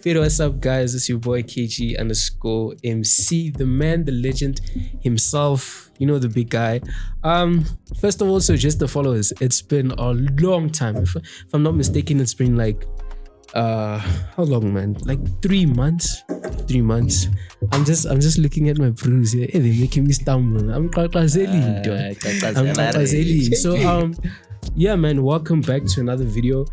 Fede, what's up, guys? It's your boy Kaygee _MC, the man, the legend himself. You know, the big guy. First of all, so just the followers. It's been a long time. If I'm not mistaken, it's been like how long, man? Like 3 months. 3 months. I'm just looking at my bruise here. Hey, they're making me stumble. I'm Kakazeli. So yeah, man, welcome back to another video.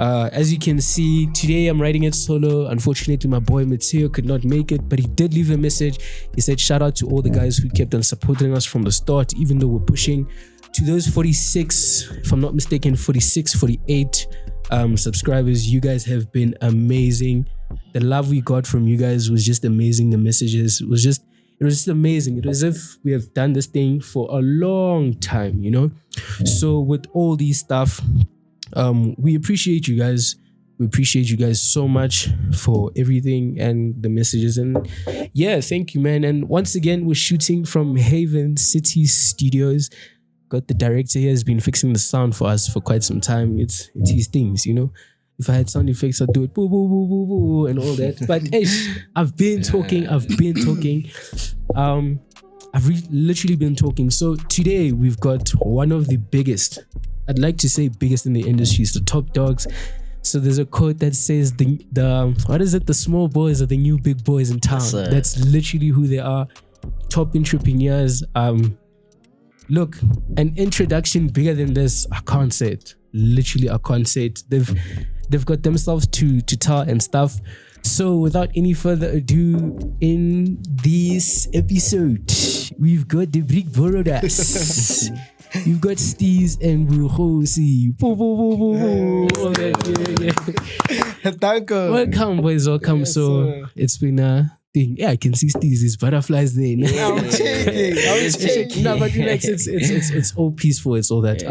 As you can see, today I'm writing it solo. Unfortunately, my boy Mateo could not make it, but he did leave a message. He said shout out to all the guys who kept on supporting us from the start, even though we're pushing to those 46, if I'm not mistaken, 46, 48 subscribers. You guys have been amazing. The love we got from you guys was just amazing. The messages it was just amazing. It was as if we have done this thing for a long time, you know. So with all these stuff, we appreciate you guys. We appreciate you guys so much for everything and the messages. And yeah, thank you, man. And once again, we're shooting from Haven City Studios. Got the director here has been fixing the sound for us for quite some time. It's his things, you know. If I had sound effects, I'd do it boo boo boo boo boo and all that. But hey, I've been talking. I've literally been talking. So today we've got one of the biggest, I'd like to say biggest in the industry, is the top dogs. So there's a quote that says the what is it? The small boys are the new big boys in town. That's literally who they are. Top entrepreneurs. Look, an introduction bigger than this, I can't say it. Literally, I can't say it. They've got themselves to tell and stuff. So without any further ado, in this episode, we've got the Big Brothers. You've got Steeze and Bogosi. Welcome, boys. Welcome. Yes, so it's been a thing. Yeah, I can see Steeze's butterflies there. I'm changing. No, but relax. It's all peaceful. It's all that.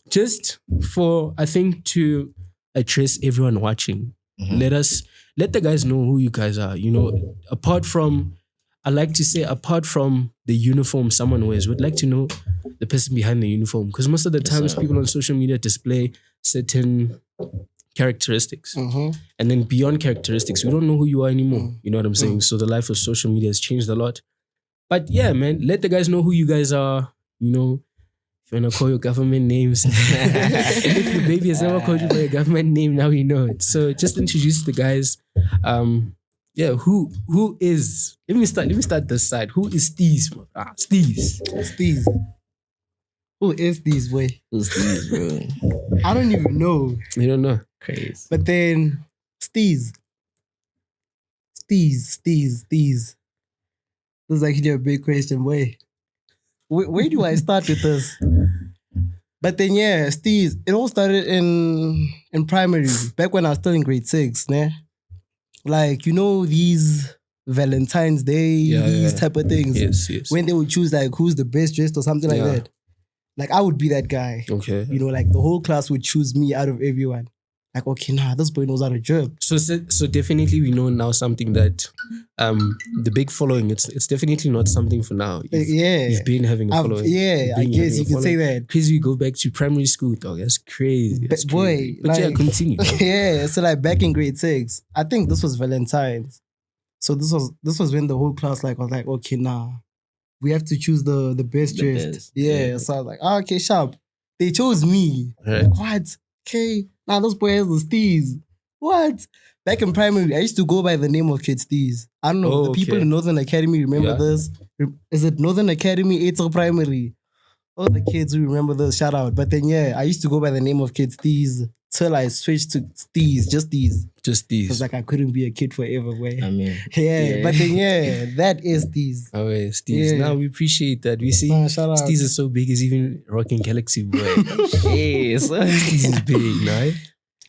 Just for, I think, to address everyone watching, let the guys know who you guys are. You know, apart from the uniform someone wears, we'd like to know the person behind the uniform, because most of the times people on social media display certain characteristics, and then beyond characteristics, we don't know who you are anymore. You know what I'm saying? So the life of social media has changed a lot. But yeah, man, let the guys know who you guys are. You know, if you wanna call your government names, if your baby has never called you by your government name, now you know it. So just introduce the guys. Yeah, who is? Let me start this side. Who is Steeze? Steeze. Who is Steeze, boy? Who's Steeze, bro? I don't even know. You don't know? Crazy. But then Steeze. This is actually a big question, boy. Where do I start with this? But then yeah, Steeze. It all started in primary, back when I was still in grade 6, né? Like, you know, these Valentine's Day, these type of things. Yes. When they would choose like who's the best dressed or something like that. Like I would be that guy. Okay. You know, like the whole class would choose me out of everyone. Like, okay, nah, this boy knows how to drip. So definitely we know now something that the big following, it's definitely not something for now. You've been having a following. I guess you can say that. Because we go back to primary school, dog. That's crazy. That's crazy. But like, yeah, continue. Yeah, so like back in grade 6, I think this was Valentine's. So this was when the whole class like was like, okay, nah, we have to choose the best dressed. Yeah, so I was like, okay, sharp. They chose me. Right. Like, what? Okay, now this boy has the Steeze. What? Back in primary, I used to go by the name of Kid Steeze. I don't know, the people in Northern Academy remember this. Is it Northern Academy 8th primary? All the kids who remember this, shout out. But then yeah, I used to go by the name of Kid Steeze till I switched to Steeze, just Steeze. Because like I couldn't be a kid forever, boy. I mean, but then that is Steeze. Oh yeah, Steeze. Now we appreciate that. We see Steeze is so big, he's even rocking Galaxy, boy. yes. Steeze is big, right?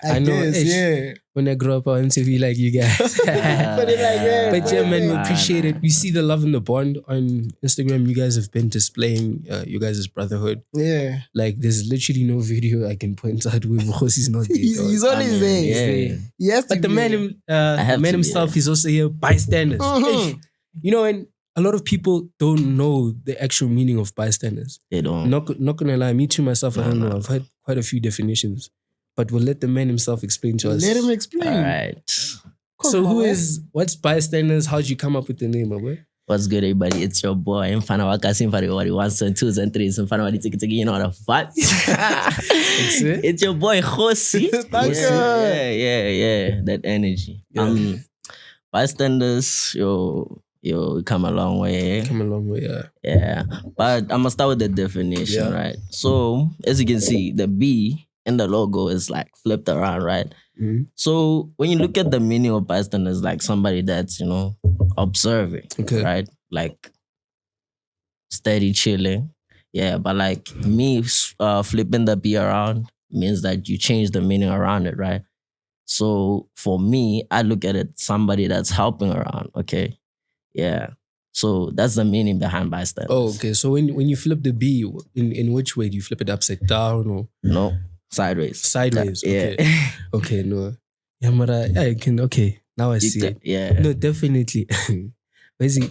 I know. Guess, when I grow up, I want to be like you guys. But yeah, man, we appreciate it. We see the love and the bond on Instagram. You guys have been displaying you guys' brotherhood. Yeah. Like, there's literally no video I can point out where Bogosi's not there. He's always there. Yeah. Yes, but the man himself is also here, Bystanders. You know, and a lot of people don't know the actual meaning of bystanders. They don't. Not gonna lie, me too myself, I don't know. I've had quite a few definitions. But we'll let the man himself explain to us. Let him explain. All right. So what's Bystanders? How'd you come up with the name, my boy? What's good, everybody? It's your boy. I'm fan of Wakasi, fan of what he wants, and twos and threes, and fan of what he take, you know what the fuck? It's your boy, Josi. Yeah. That energy. Yeah. Bystanders, you come a long way. Yeah. But I'm gonna start with the definition, right? So, as you can see, the B in the logo is like flipped around, right? Mm-hmm. So when you look at the meaning of bystanders, like somebody that's, observing, right? Like steady chilling. Yeah, but like me flipping the B around means that you change the meaning around it, right? So for me, I look at it somebody that's helping around, okay? Yeah. So that's the meaning behind bystanders. Oh, okay. So when you flip the B, in which way do you flip it upside down or no? Sideways. Sideways. Yeah. Okay. Okay, no. Yeah, but I can. Okay, now I see it. Yeah. No, definitely. It's the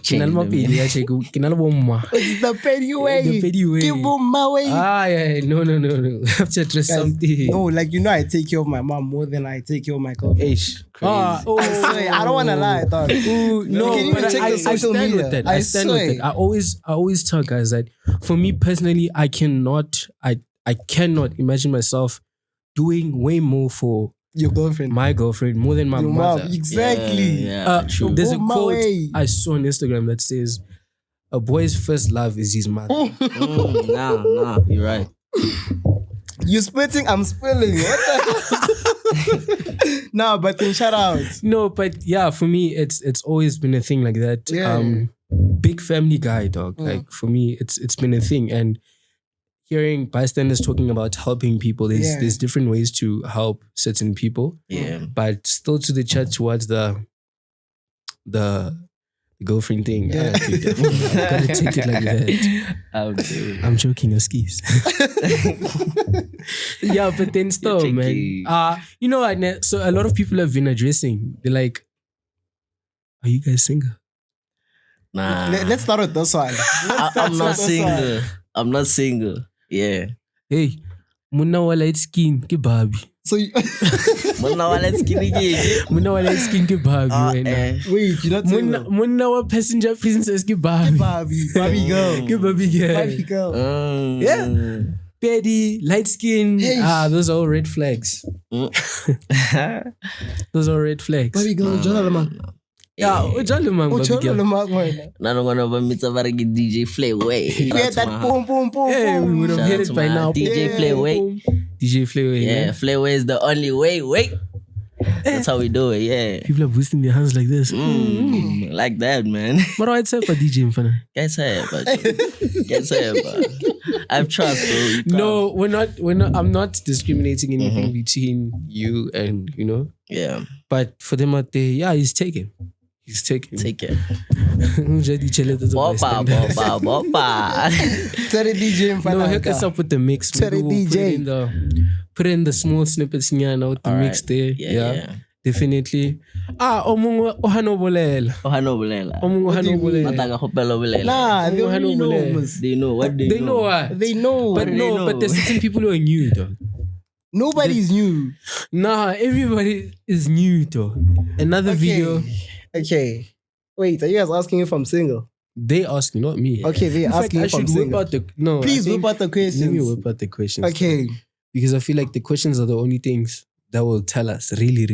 petty way. The petty way. Give him my way. Yeah. No. I have to address something. No, like I take care of my mom more than I take care of my girlfriend. Crazy. I swear, I don't want to lie, dog. No, you can even check the social stand media. with that. I stand with it. I always tell guys that for me personally, I cannot imagine myself doing way more for your girlfriend, my girlfriend, more than my mother. Exactly. Yeah, true. There's a quote I saw on Instagram that says, "A boy's first love is his mother." Nah, you're right. You spitting, I'm spilling. What the? No, but then shout out. No, but yeah, for me, it's always been a thing like that. Yeah. Big family guy, dog. Like for me, it's been a thing. And hearing bystanders talking about helping people, there's different ways to help certain people. Yeah. But still to the chat towards the girlfriend thing. Yeah. I gotta take it like that. I'm joking, Steeze. Yeah, but then still, man. You know what? So a lot of people have been addressing. They're like, "Are you guys single?" Nah. Let's start with this one. I'm not single. Yeah. Hey, muna wa light skin ke babi. So Muna wa light skin ke babi. Wait, you're not single. Muna wa passenger princess ke babi. Baby girl. Yeah. Petty, light skin. Those are all red flags. Those are red flags. Baby girl, Jonathan. Yeah, baby girl. Now I'm gonna meet somebody DJ Flayway. That boom. Hey, we would have hit it by now. DJ Flayway. DJ Flayway. Yeah, Flayway is the only way. Wait. That's how we do it, yeah. People are boosting their hands like this. Like that, man. What do I say for DJ Mfana? Guys say but I've trust, bro. No, we're not. I'm not discriminating anything between you and, Yeah. But for them out there, yeah, he's taken. Take it. Bopa. Tell the DJ Mfana. No, hook us up with the mix. Tell the DJ. Put in the small snippets with the mix there. Yeah. Definitely. Ohano bolela. Nah, they already know. They know what they know. They know what? They know. But there's certain people who are new, though. Nobody's new. Nah, everybody is new, though. Another video. Okay. Wait, are you guys asking if I'm single? They ask, not me. Okay, they asking if I'm single. Please whip out the questions. Let me whip out the questions. Okay. Because I feel like the questions are the only things that will tell us really,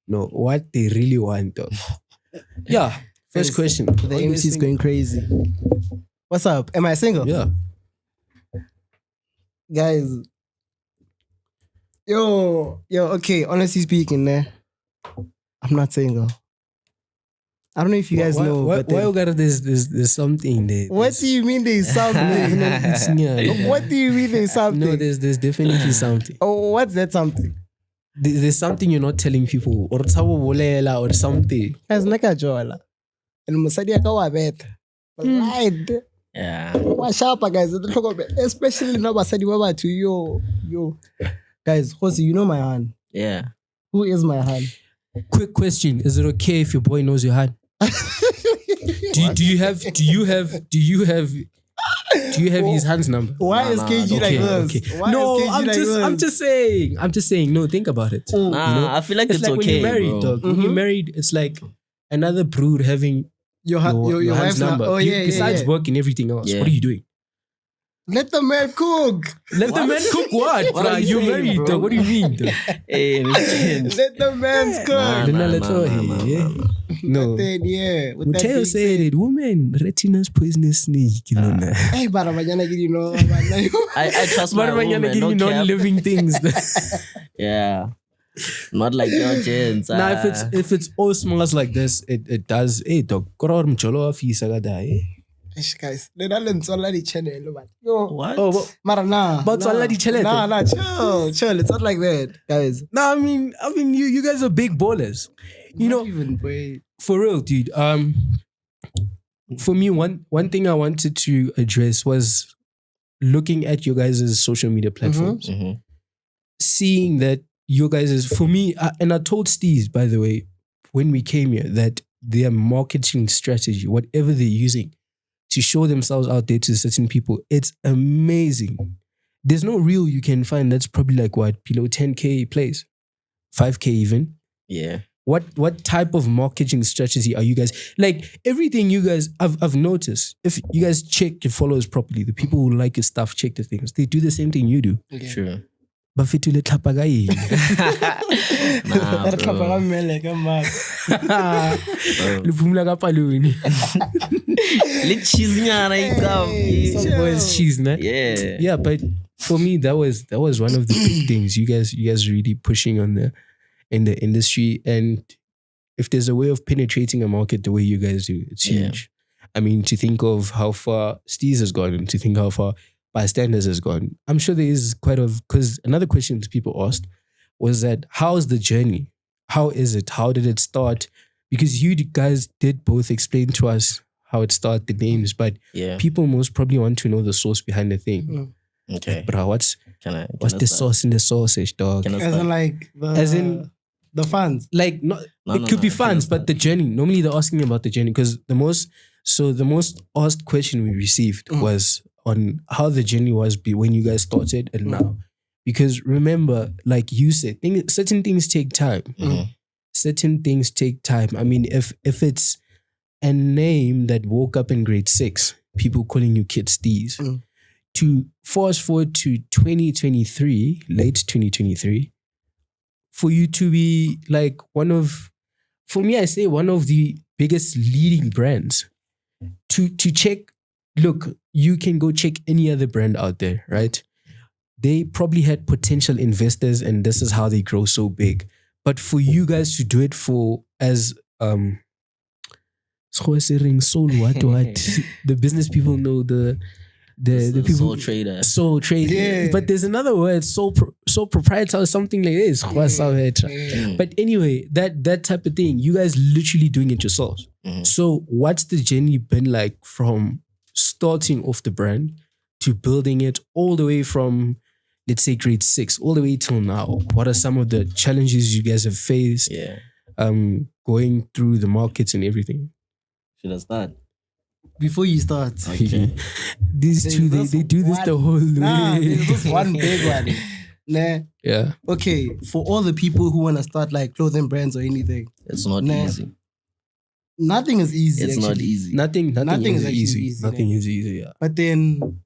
what they really want, though. Yeah. First question. The MC's going crazy. What's up? Am I single? Yeah. Guys. Yo, okay, honestly speaking, I'm not single. I don't know if you guys know. But there's something there. What do you mean there's something? What do you mean there's something? No, there's definitely something. Oh, what's that something? There's something you're not telling people. Or something. Guys, nakajola. And Musadi akawa bet. Lied. Yeah. Washapa, guys. Especially now Basadi Baba to yo. Guys, Josi, you know my hand. Yeah. Who is my hand? Quick question: is it okay if your boy knows your hand? Do you have Do you have his hands number? Why is KG like this? Okay. Why No, is KG like this? I'm just saying. No, think about it. Nah, You know? I feel like it's like okay, when you're married, bro. dog. When you're married, it's like another brood having Your your wife's hands number. Oh, yeah, Besides yeah. work and everything else, Yeah. what are you doing? Let the man cook. Let the man cook what? What are you You're saying, married, bro? dog. What do you mean, dog? Hey, Let the man cook. No. Then, yeah. With that Mateo being said it. Woman, retina's poisonous snake. You know, nah. Hey, bara banyana gini no. I trust my woman, no cap. non-living things. Yeah. Not like your gents. Now, if it's all smells like this, it does. Hey, dog. Koror mjolo afisa kada. Guys, they don't already channel. Yo. What? Oh, Mara nah. But already channel. Nah, chill. It's not like that, guys. no, I mean, you guys are big ballers. You know, Even boy. for real, dude. For me, one thing I wanted to address was looking at your guys' social media platforms, seeing that your guys' for me, and I told Steeze, by the way, when we came here, that their marketing strategy, whatever they're using to show themselves out there to certain people, it's amazing. There's no reel you can find that's probably like what, below 10K plays, 5K even. Yeah. What type of marketing strategy are you guys like? Everything you guys, I've noticed. If you guys check your followers properly, the people who like your stuff, check the things. They do the same thing you do. Okay. Sure. But fitule tapagai. Nah, bro. Lupumla kapaluni. Let cheese nyana come. Some boys cheese, nah? Yeah. Yeah, but for me, that was one of the big things. You guys really pushing on in the industry, and if there's a way of penetrating a market the way you guys do, it's huge. I mean, to think of how far Steeze has gone, and to think how far Bystanders has gone, I'm sure there is because another question that people asked was that how's the journey? How is it? How did it start? Because you guys did both explain to us how it started, the names, but people most probably want to know the source behind the thing. Okay. But what's Can the sauce in the sausage, dog? As in the fans. Like it could be fans, but the journey. Normally they're asking about the journey because the most asked question we received was on how the journey was when you guys started and now. Because remember, like you said, certain things take time. Certain things take time. I mean, if it's a name that woke up in grade 6, people calling you kid Steeze, to fast forward to 2023, late 2023, for you to be like one of the biggest leading brands, to check, look, you can go check any other brand out there, right? They probably had potential investors and this is how they grow so big. But for you guys to do it as soul what the business people know the people soul trader. Soul trader. Yeah. But there's another word, soul proprietor or something like this. But anyway, that type of thing, you guys literally doing it yourselves. So what's the journey been like from starting off the brand to building it all the way from, let's say, grade 6 all the way till now? What are some of the challenges you guys have faced? Going through the markets and everything? Should I start? Before you start, Okay. These two, they do this the whole way. There's this one big one. Nah. Yeah. Okay, for all the people who want to start like clothing brands or anything, It's not easy. Nothing is easy. It's not easy. Nothing is actually easy. Nothing is easy. Yeah. But then,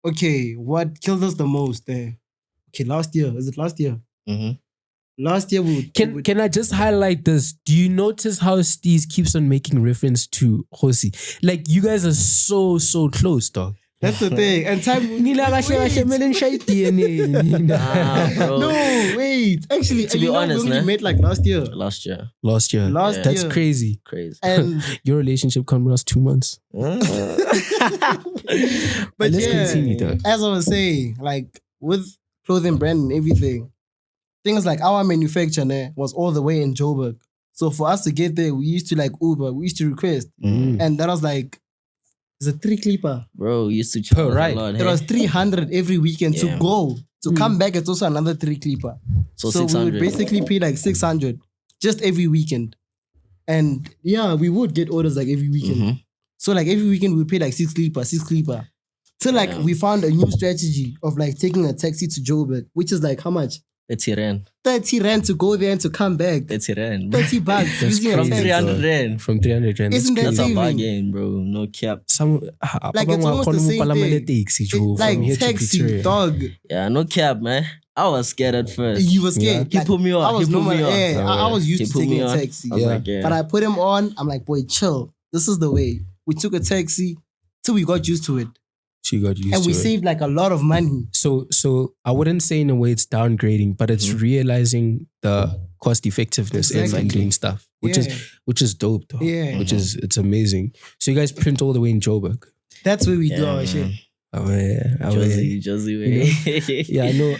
okay, what killed us the most there? Okay, last year. Is it last year? Last year Can I just highlight this? Do you notice how Steeze keeps on making reference to Bogosi? Like you guys are so close, dog. That's the thing. And time. Bro. No, wait. Actually, To be honest, we only met like last year. Last year. That's crazy. And your relationship can last 2 months. but let's yeah, continue, dog. as I was saying, like with clothing brand and everything, things like our manufacturer was all the way in Joburg. So for us to get there, we used to like Uber, we used to request. And that was like, it's a 3 clipper. Bro, we used to charge right. a lot. There was 300 every weekend to go. To come back, it's also another 3 clipper. So we 600. would basically pay like 600 just every weekend. And yeah, we would get orders like every weekend. So like every weekend we would pay like 6 clipper. Till like we found a new strategy of like taking a taxi to Joburg, which is like how much? 30 rand. 30 rand to go there and to come back. 30 rand. 30 bucks using a From taxi. 300 rand. From 300 rand. Isn't that That's a saving? bargain, bro. No cap. Some Like it's almost the same thing. Like taxi, dog. Yeah, no cap, man. I was scared at first. You were scared. He put me on. I was He put normal. me on. Yeah, I was used to taking a taxi. Yeah. But I put him on. I'm like, boy, chill. This is the way. We took a taxi till we got used to it. She got used and to we it. saved like a lot of money. So I wouldn't say in a way it's downgrading, but it's realizing the cost effectiveness in doing stuff, which is dope though. Yeah. It's amazing. So you guys print all the way in Joburg. That's where we do our shit. Josie way. Yeah, I know.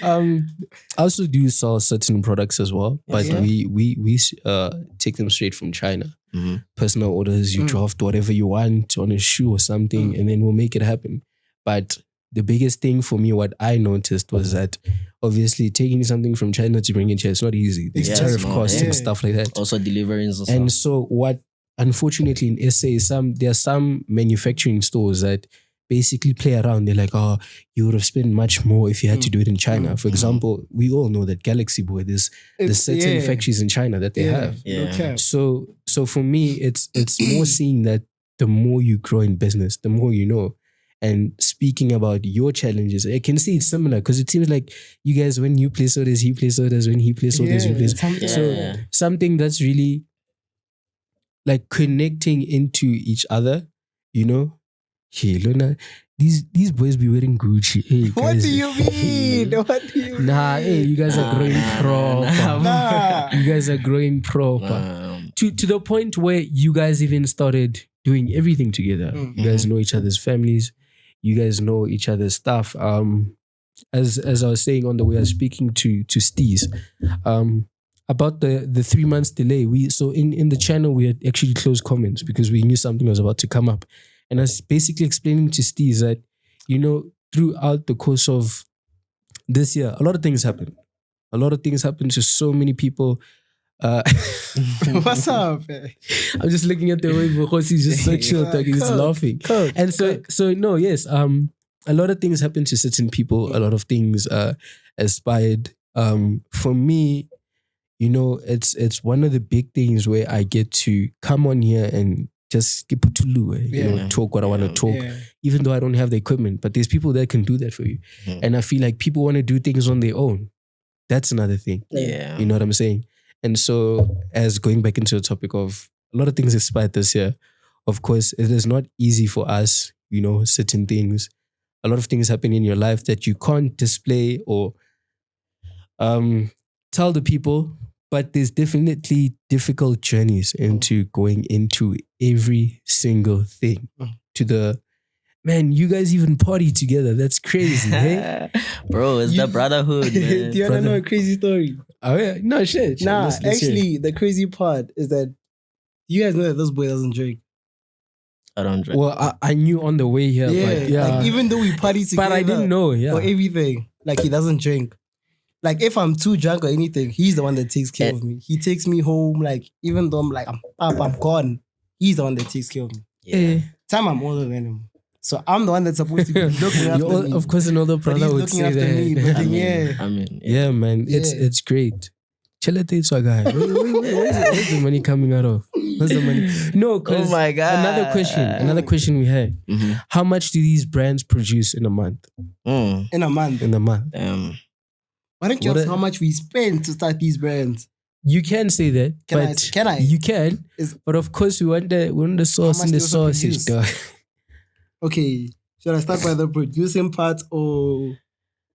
I also do sell certain products as well, but we take them straight from China. Personal orders, you draft whatever you want on a shoe or something, and then we'll make it happen. But the biggest thing for me, what I noticed was that obviously taking something from China to bring it here, it's not easy. There's tariff costs and stuff like that. Also deliveries and stuff. And so what, unfortunately in SA, there are some manufacturing stores that basically play around. They're like, oh, you would have spent much more if you had to do it in China. For example, we all know that Galaxy Boy, there's certain factories in China that they have. Yeah. So for me, it's more seeing that the more you grow in business, the more you know. And speaking about your challenges, I can see it's similar because it seems like you guys, when you place orders, he plays orders. When he plays orders, you place. So something that's really like connecting into each other, you know. Hey, Luna, these boys be wearing Gucci. Hey, guys, what do you mean? What do you mean? Nah, hey, you guys are growing proper. You guys are growing proper. To the point where you guys even started doing everything together. You guys know each other's families. You guys know each other's stuff. As I was saying on the way I was speaking to Steeze, about the 3 months delay. So in the channel we had actually closed comments because we knew something was about to come up. And I was basically explaining to Steeze that, you know, throughout the course of this year, a lot of things happened. A lot of things happened to so many people. What's up? I'm just looking at the way Bogosi is just so chill, he's laughing. And so no, yes, a lot of things happened to certain people. A lot of things aspired. For me, you know, it's one of the big things where I get to come on here and just keep it to you know, talk what I want to talk, even though I don't have the equipment. But there's people that can do that for you. And I feel like people want to do things on their own. That's another thing. Yeah. You know what I'm saying? And so, as going back into the topic of a lot of things expired this year, of course, it is not easy for us, you know, certain things. A lot of things happen in your life that you can't display or tell the people, but there's definitely difficult journeys into going into every single thing. To the, man, you guys even party together. That's crazy, hey? Bro, it's the brotherhood, man. Do you want to know a crazy story? Oh yeah, no shit. Nah, let's actually, the crazy part is that you guys know that this boy doesn't drink. I don't drink. Well, I knew on the way here, but like, even though we party together, but I didn't know, for everything, like he doesn't drink. Like if I'm too drunk or anything, he's the one that takes care of me. He takes me home, like even though I'm like I'm up, I'm gone. He's the one that takes care of me. Yeah. Time I'm older than him. So I'm the one that's supposed to be looking after me. Of course, an older brother would say that. Me, but I mean, yeah, man, it's great. Chill at this, guy. Where's the money coming out of? Where's the money? No, because oh my God. Another question we had. How much do these brands produce in a month? In a month. Why don't you ask how much we spend to start these brands? You can say that. Can I? You can. But of course, we want the sauce in the sausage, dog. Okay, should I start by the producing part or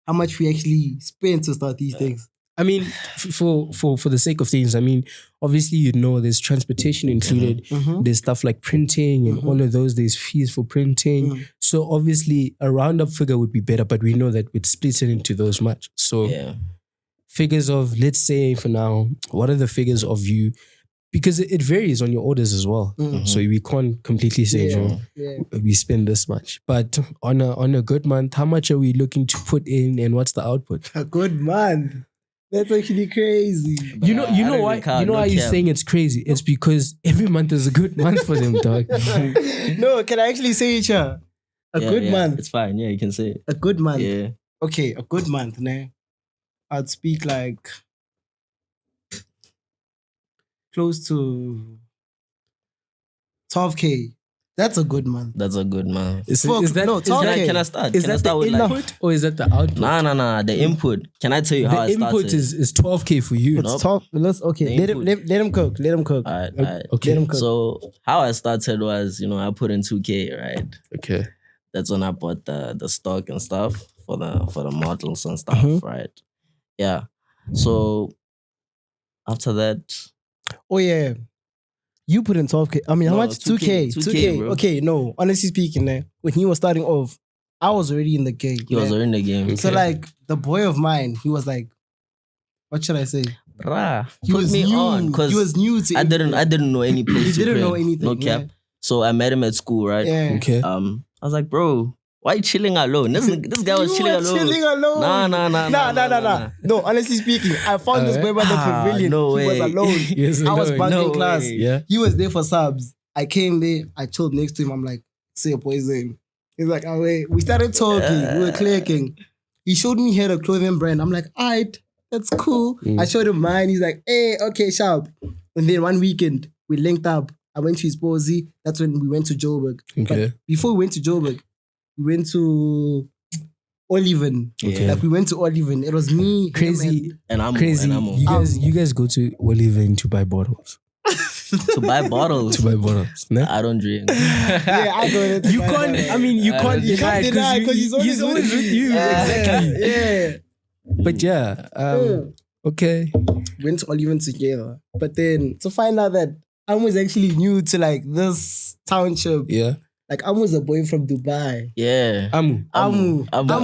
how much we actually spend to start these things? I mean, for the sake of things, I mean, obviously, you know, there's transportation included. There's stuff like printing and all of those. There's fees for printing. So obviously, a roundup figure would be better, but we know that we'd split it into those much. So figures of, let's say for now, what are the figures of you? Because it varies on your orders as well. So we can't completely say, we spend this much. But on a good month, how much are we looking to put in and what's the output? A good month. That's actually crazy. You know why he's saying it's crazy? It's because every month is a good month for them, dog. No, can I actually say it, A good month. It's fine. Yeah, you can say it. A good month. Yeah. Okay, a good month, ne? I'd speak like close to 12K. That's a good month. That's a good month. Is that no, 12K. Can I start? Is Can I that start the with like input or is that the output? Nah. The input. Can I tell you how I The started? input is 12K for you. It's top. Okay, The let him cook. Let him cook. All right. Okay. Let him cook. So how I started was, I put in 2K, right? Okay. That's when I bought the stock and stuff for the models and stuff, right? Yeah. So after that, Oh yeah. You put in 12K. I mean, how No, much? 2K. 2K, bro. Okay, no. Honestly speaking, when he was starting off, I was already in the game. he was already in the game. So like the boy of mine, he was like, what should I say? Bruh, He put was me new. on He because was new to I didn't know any place. He to didn't know play. anything. No cap. Yeah. So I met him at school, right? Yeah. Okay. I was like, bro, why you chilling alone? This guy was You chilling were alone. chilling alone. Nah. No, honestly speaking, I found this boy by the pavilion. no he was way. alone. Yes, I was no, bunking no class. way. Yeah. He was there for subs. I came there. I chilled next to him. I'm like, say your poison. He's like, oh wait. We started talking. We were clicking. He showed me here the clothing brand. I'm like, alright, that's cool. I showed him mine. He's like, hey, okay, sharp. And then one weekend, we linked up. I went to his posy. That's when we went to Joburg. Okay. But before we went to Joburg, we went to Oliven. Okay. Like we went to Oliven. It was me, him, Crazy. And I'm Crazy. You guys go to Oliven to buy bottles. to buy bottles. To buy bottles. Nah? I don't drink. yeah, I go there. You can't. I mean, you can't deny because he's always with you. Exactly. Yeah. But yeah. Okay. Went to Oliven together. But then to find out that I was actually new to like this township. Yeah. Like I was a boy from Dubai. Yeah. Amu. Amu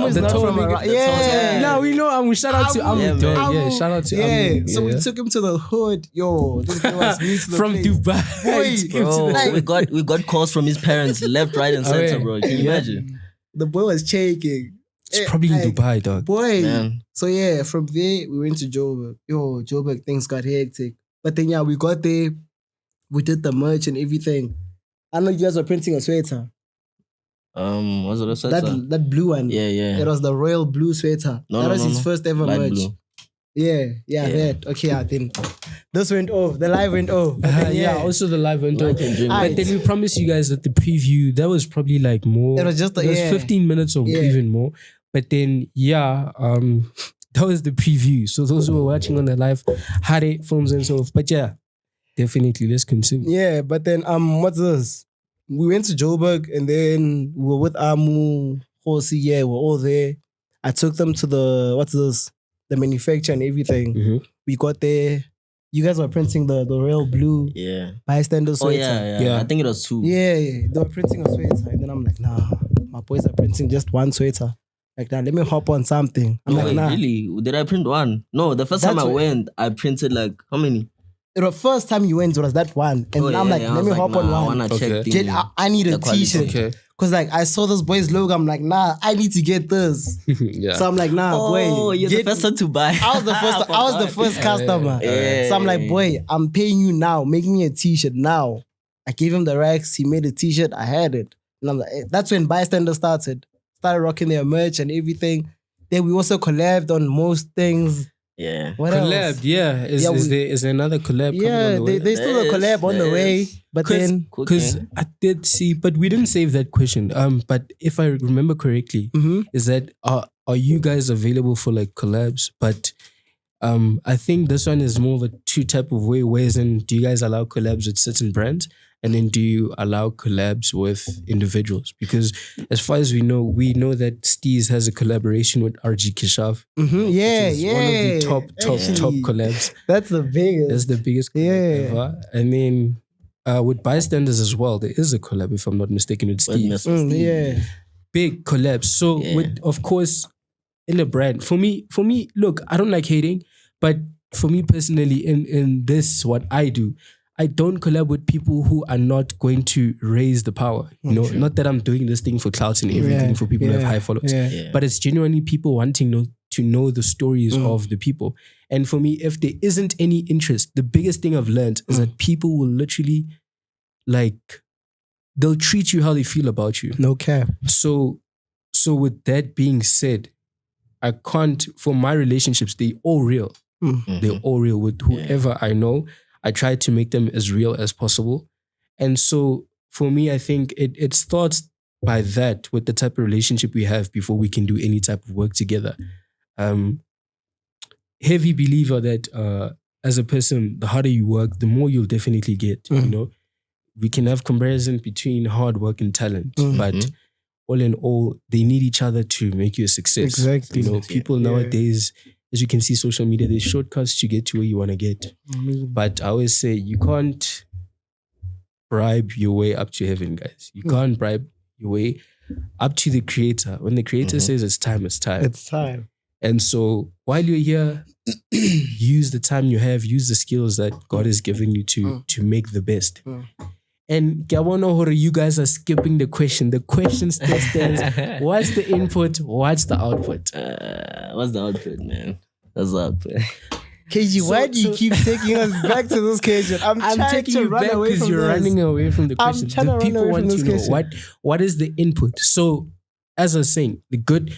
is the not tall from nigga. around. The Yeah. Now we know Amu. Shout out to Amu. Yeah, man. Yeah, shout out to Amu. So we took him to the hood. Yo, this guy was new to the From place. Dubai. Boy, Bro, like- we got calls from his parents left, right, and center, yeah. bro. Can you imagine? The boy was shaking. It's probably in Like, Dubai, dog. Boy. Man. So yeah, from there we went to Joburg. Yo, Joburg things got hectic. But then yeah, we got there. We did the merch and everything. I know you guys were printing a sweater. Was it a sweater? That blue one. Yeah. It was the royal blue sweater. That was his first ever Light merch. blue. Yeah, that. Okay, I think this went off. The live went off. But then, Yeah, also the live went Like on. and drink. But then we promised you guys that the preview, that was probably like more. It was just 15 minutes or even more. But then, that was the preview. So those who were watching on the live had it, films and so forth. But yeah, definitely, let's continue. Yeah, but then what's this? We went to Joburg and then we were with Amu, Hosi, we're all there. I took them to the manufacturer and everything. Mm-hmm. We got there. You guys were printing the royal blue Bystanders Oh sweater. yeah. I think it was 2. Yeah. They were printing a sweater. And then I'm like, nah, my boys are printing just one sweater. Like, nah, let me hop on something. I'm No, like, wait, nah. really? Did I print one? No, the first time That's I what- went, I printed like how many? The first time you went, it was that one. And Oh, I'm like, I let was me like, hop on nah, I one. wanna check the- Get, I need a the quality. t-shirt. Okay. Cause like I saw this boy's logo, I'm like, nah, I need to get this. Yeah. So I'm like, nah, boy. Oh, you're the first one to buy. I was the first customer. Yeah. So I'm like, boy, I'm paying you now. Make me a t-shirt now. I gave him the racks. He made a t-shirt. I had it. And I'm like, that's when Bystanders started rocking their merch and everything. Then we also collabed on most things. Yeah. What collab, else? yeah. Is there another collab coming on Yeah, the way? there's still a collab on the way. But then, Because I did see, but we didn't save that question. But if I remember correctly, is that are you guys available for like collabs? But I think this one is more of a 2 type of way. Whereas in, do you guys allow collabs with certain brands? And then do you allow collabs with individuals? Because as far as we know that Steeze has a collaboration with RG Kishav. yeah, Which is one of the top collabs. That's the biggest. That's the biggest collab ever. And then with Bystanders as well, there is a collab, if I'm not mistaken, with Steeze. Yeah. Big collabs. So with, of course, in a brand, for me, look, I don't like hating, but for me personally, in this, what I do, I don't collab with people who are not going to raise the power. You know, not that I'm doing this thing for clout and everything for people who have high followers, but it's genuinely people wanting to know the stories of the people. And for me, if there isn't any interest, the biggest thing I've learned is that people will literally like they'll treat you how they feel about you. No cap. So with that being said, I can't, for my relationships, they all real. They're all real. With whoever I know, I try to make them as real as possible. And so for me, I think it starts by that, with the type of relationship we have before we can do any type of work together. Heavy believer that as a person, the harder you work, the more you'll definitely get. You know, we can have comparison between hard work and talent, but all in all, they need each other to make you a success. Exactly. You know, people nowadays, as you can see, social media, there's shortcuts to get to where you want to get. But I always say you can't bribe your way up to heaven, guys. You can't bribe your way up to the creator. When the creator says it's time, it's time. It's time. And so while you're here, use the time you have, use the skills that God has given you to make the best. And Gawano, you guys are skipping the question. The question still stands. What's the input? What's the output? What's the output, man? What's the output? Kaygee, why do you keep taking us back to this question? I'm taking you back because you're running away from the question. I'm trying to run away from this question. What is the input? So, as I was saying, a good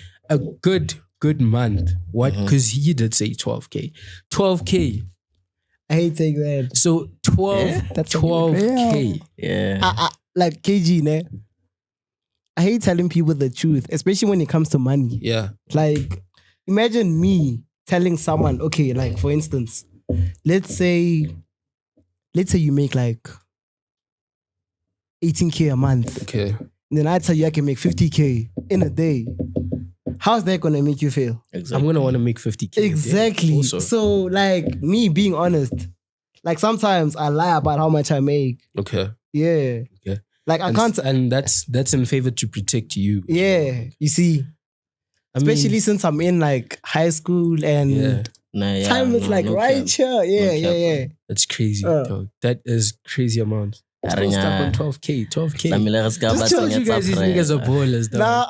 month. What? Because he did say 12K. 12K. I hate taking that. So 12K. Yeah. Like Kaygee, ne? I hate telling people the truth, especially when it comes to money. Yeah. Like, imagine me telling someone, okay, like for instance, let's say you make like 18K a month. Okay. And then I tell you I can make 50K in a day. How's that gonna make you feel? Exactly. I'm gonna want to make 50K. Exactly. Also. So like me being honest, like sometimes I lie about how much I make. Okay. Yeah. Okay. Like I can't. And that's in favor to protect you. Yeah. You see. Especially since I'm in like high school and time is like right here. Yeah. That's crazy, dog. That is crazy amount. Still stuck on 12K. Just told you guys these niggas are ballers, dog. Nah.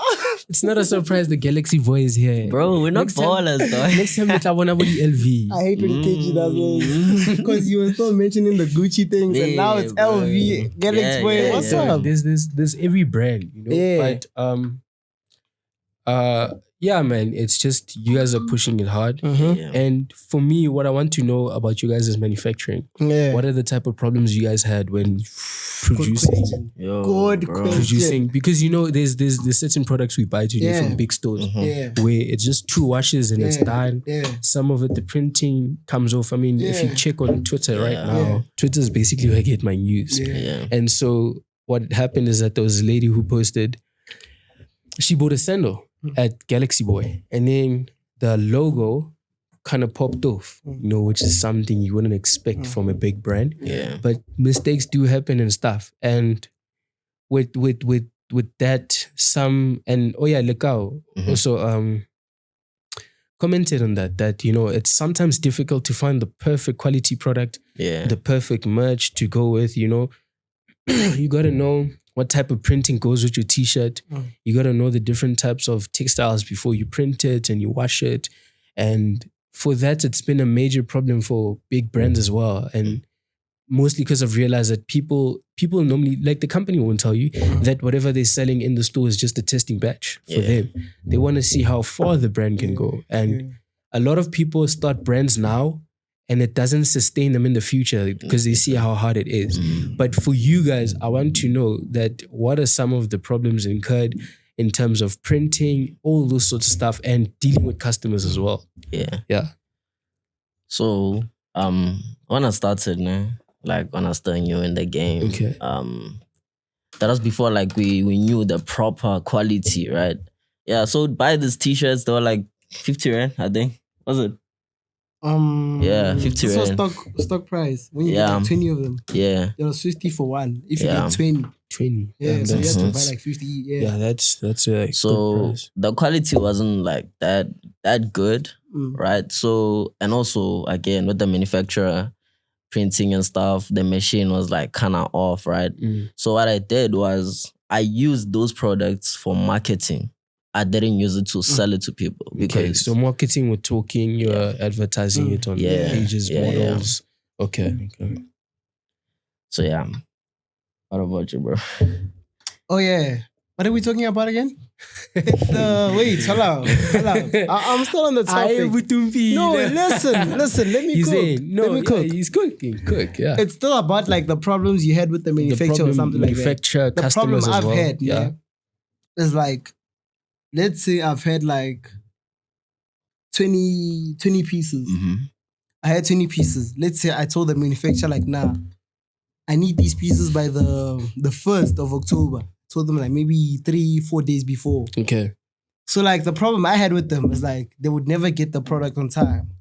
It's not a surprise the Galaxy boy is here. Bro, we're not ballers, dog. Next time I want to LV. I hate when Kaygee does this because you were still mentioning the Gucci things and now it's LV, Galaxy boy. What's up? There's every brand, you know. Yeah. But yeah, man, it's just you guys are pushing it hard. And for me, what I want to know about you guys is manufacturing. Yeah. What are the type of problems you guys had when producing? Good question. Producing, because you know there's certain products we buy today from big stores where it's just 2 washes and it's done. Some of it, the printing comes off. I mean, if you check on Twitter right now, Twitter is basically where I get my news. And so what happened is that there was a lady who posted, she bought a sandal at Galaxy Boy, and then the logo kind of popped off, you know, which is something you wouldn't expect from a big brand. But mistakes do happen and stuff. And with that, some and Lekao also commented on that you know it's sometimes difficult to find the perfect quality product, the perfect merch to go with. You know, you gotta know what type of printing goes with your t-shirt. You got to know the different types of textiles before you print it and you wash it. And for that, it's been a major problem for big brands as well. And mostly because I've realized that people normally, like the company won't tell you that whatever they're selling in the store is just a testing batch for them. They want to see how far the brand can go. And a lot of people start brands now and it doesn't sustain them in the future because they see how hard it is. But for you guys, I want to know that what are some of the problems incurred in terms of printing, all those sorts of stuff, and dealing with customers as well. Yeah. So, when I started, like when I started new in the game, that was before like we knew the proper quality, right? Yeah, so buy these t-shirts, they were like 50 rand, I think. Was it? 50 rand. So stock price. When you get like 20 of them. Yeah. It was 50 for one. If you get 20. 20. Yeah, so you have to buy like 50. Yeah, that's like so the quality wasn't like that good, right? So, and also again with the manufacturer printing and stuff, the machine was like kind of off, right? So what I did was I used those products for marketing. I didn't use it to sell it to people. Because so marketing, we're talking, you're advertising it on pages, models. Okay. So yeah. What about you, bro? Oh yeah. What are we talking about again? It's the wait, hello. I'm still on the topic. No, listen. Let me cook. He's cooking. Yeah. It's still about like the problems you had with the manufacturer or something like that. The problem I've had, is like, let's say I've had like 20 pieces. Mm-hmm. I had 20 pieces. Let's say I told the manufacturer like, nah, I need these pieces by the 1st of October. Told them like maybe 3-4 days before. Okay. So like the problem I had with them is like they would never get the product on time.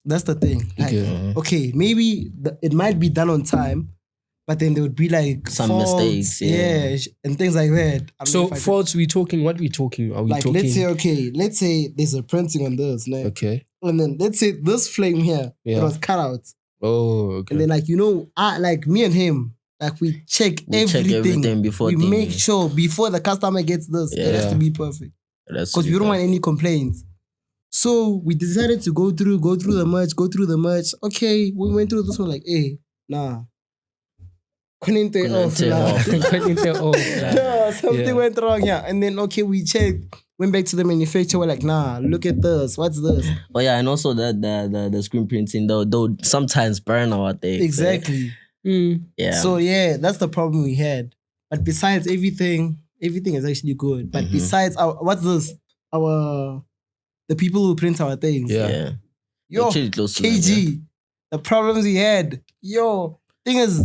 That's the thing. Like, okay, maybe it might be done on time, but then there would be like some faults, mistakes, and things like that. So faults, Are we talking? Are we like, talking? Let's say there's a printing on this, like, okay, and then let's say this flame here, it was cut out. Oh, okay. And then like like me and him, like we check everything before we make sure before the customer gets this, it has to be perfect. Because we don't want any complaints. So we decided to go through the merch. Okay, we went through this one like, hey, nah. Something went wrong here. And then, okay, we checked. Went back to the manufacturer. We're like, nah, look at this. What's this? Oh yeah, and also the screen printing though sometimes burn our things. Exactly. Yeah. So yeah, that's the problem we had. But besides everything is actually good. But besides what's this? The people who print our things. Yeah. Yo, Kaygee. The problems we had. Yo, thing is,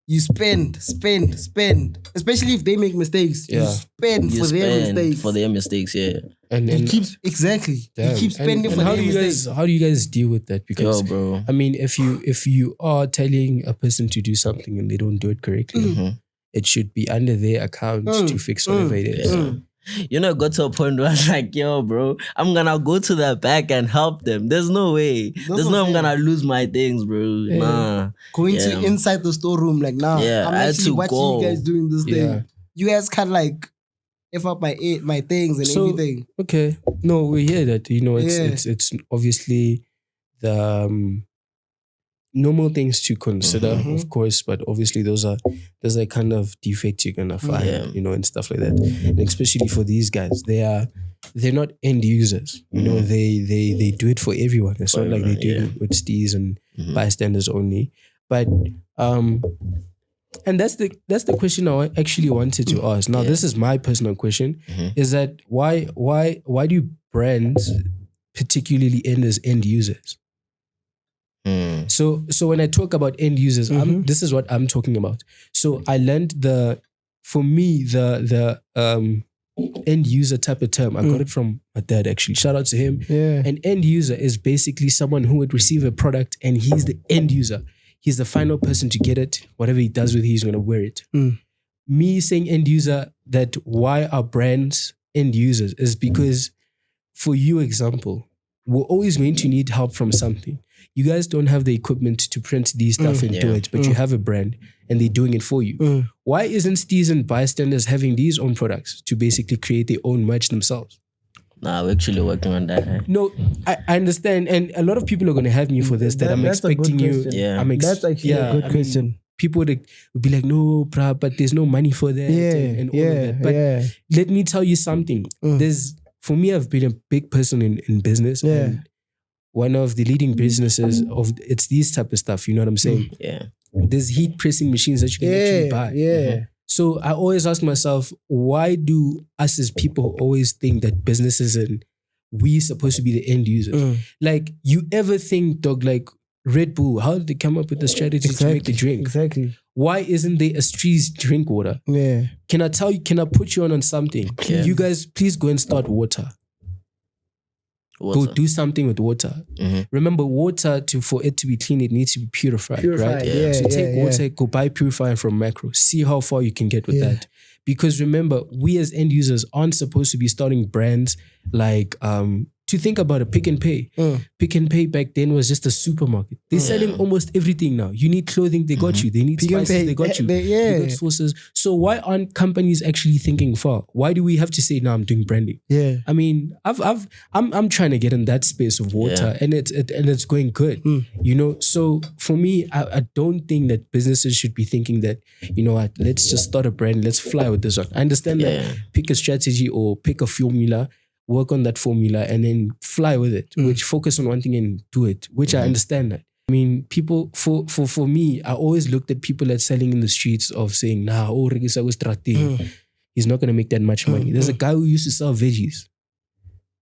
you spend. Especially if they make mistakes. Yeah. You spend for their mistakes. Yeah. And he keeps exactly. Damn. He keeps spending for their mistakes. How do you guys deal with that? Because bro. I mean, if you are telling a person to do something and they don't do it correctly, it should be under their account to fix whatever it is. You know, got to a point where I was like, yo, bro, I'm gonna go to the back and help them. There's no way. There's no way I'm gonna lose my things, bro. Yeah. Nah. Going to inside the storeroom, like, nah, I'm actually watching you guys doing this thing. You guys can't like F up my things and everything. Okay. No, we hear that. You know, it's obviously the normal things to consider, of course, but obviously those are kind of defects you're gonna find, you know, and stuff like that. And especially for these guys, they're not end users. You know, they do it for everyone. It's not like they do it with Steeze and Bystanders only. But and that's the question I actually wanted to ask. Now, this is my personal question: is that why do brands particularly end as end users? So when I talk about end users, this is what I'm talking about. So I learned the end user type of term. I got it from my dad, actually. Shout out to him. Yeah. An end user is basically someone who would receive a product and he's the end user. He's the final person to get it. Whatever he does with it, he's going to wear it. Me saying end user, that why are brands end users is because, for you example, we're always going to need help from something. You guys don't have the equipment to print these stuff and do it, but you have a brand and they're doing it for you. Why isn't Steeze and Bystanders having these own products to basically create their own merch themselves? Nah, we're actually working on that. No, I understand. And a lot of people are going to have me for this, that I'm expecting you. Yeah. That's actually a good question. People would be like, no, bruh, but there's no money for that and all of that. But let me tell you something. For me, I've been a big person in business. And one of the leading businesses it's these type of stuff, you know what I'm saying? Yeah. There's heat pressing machines that you can actually buy. So I always ask myself, why do us as people always think that businesses and we supposed to be the end users? Like, you ever think, dog, like Red Bull, how did they come up with the strategy to make the drink? Exactly. Why isn't there a Steeze drink water? Yeah. Can I put you on something? Yeah. You guys, please go and start water. Go do something with water. Remember, water, for it to be clean, it needs to be purified. Right? Yeah, so take water, go buy purifier from Macro. See how far you can get with that. Because remember, we as end users aren't supposed to be starting brands like to to think about a Pick and Pay. Pick and Pay back then was just a supermarket. They're selling almost everything now. You need clothing, they got you. They need spices, they got you. They got sauces. So why aren't companies actually thinking far? Why do we have to say, "No, I'm doing branding"? Yeah. I mean, I'm trying to get in that space of water, and it's going good. You know, so for me, I don't think that businesses should be thinking that, you know what, let's just start a brand, let's fly with this one. I understand that pick a strategy or pick a formula, work on that formula and then fly with it, which focus on one thing and do it, which I understand that. I mean, people, for me, I always looked at people that's selling in the streets of saying, nah, oh, Regisa was he's not going to make that much money. There's a guy who used to sell veggies.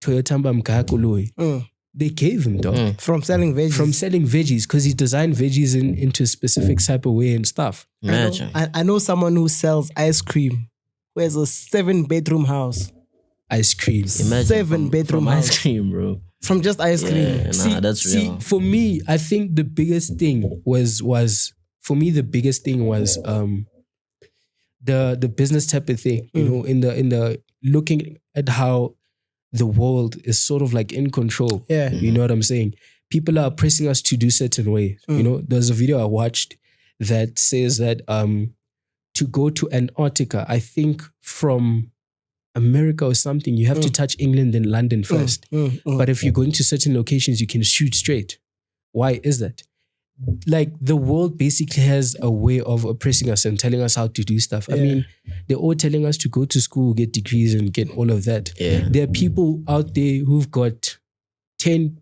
Toyotamba Mkakoloi. They gave him, dog. From selling veggies. From selling veggies, because he designed veggies into a specific type of way and stuff. Imagine. I know someone who sells ice cream, who has a 7-bedroom house. Ice cream. Imagine 7-bedroom from house. Ice cream, bro. From just ice cream. Yeah, that's real. See, for me, I think the biggest thing was the business type of thing. You know, in the looking at how the world is sort of like in control. Yeah. You know what I'm saying? People are pressing us to do certain ways. You know, there's a video I watched that says that to go to Antarctica, I think from America or something, you have to touch England and London first. But if you're going to certain locations, you can shoot straight. Why is that? Like, the world basically has a way of oppressing us and telling us how to do stuff. I mean, they're all telling us to go to school, get degrees and get all of that. There are people out there who've got 10,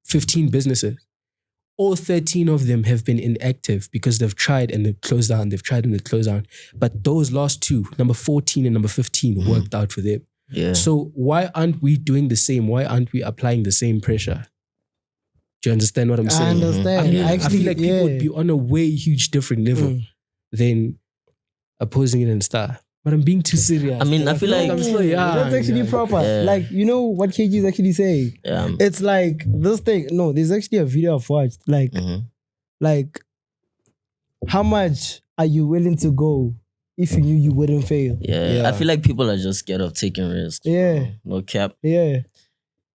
15 businesses. All 13 of them have been inactive because they've tried and they've closed down. They've tried and they've closed down. But those last two, number 14 and number 15, worked out for them. Yeah. So why aren't we doing the same? Why aren't we applying the same pressure? Do you understand what I'm saying? I understand. I feel like people would be on a way huge different level than opposing it and stuff. But I'm being too serious. I mean, I feel like I'm so young. That's actually proper. Yeah. Like, you know what Kaygee is actually saying? It's like this thing. No, there's actually a video I've watched. Like, how much are you willing to go if you knew you wouldn't fail? Yeah. I feel like people are just scared of taking risks. Yeah. No cap. Yeah.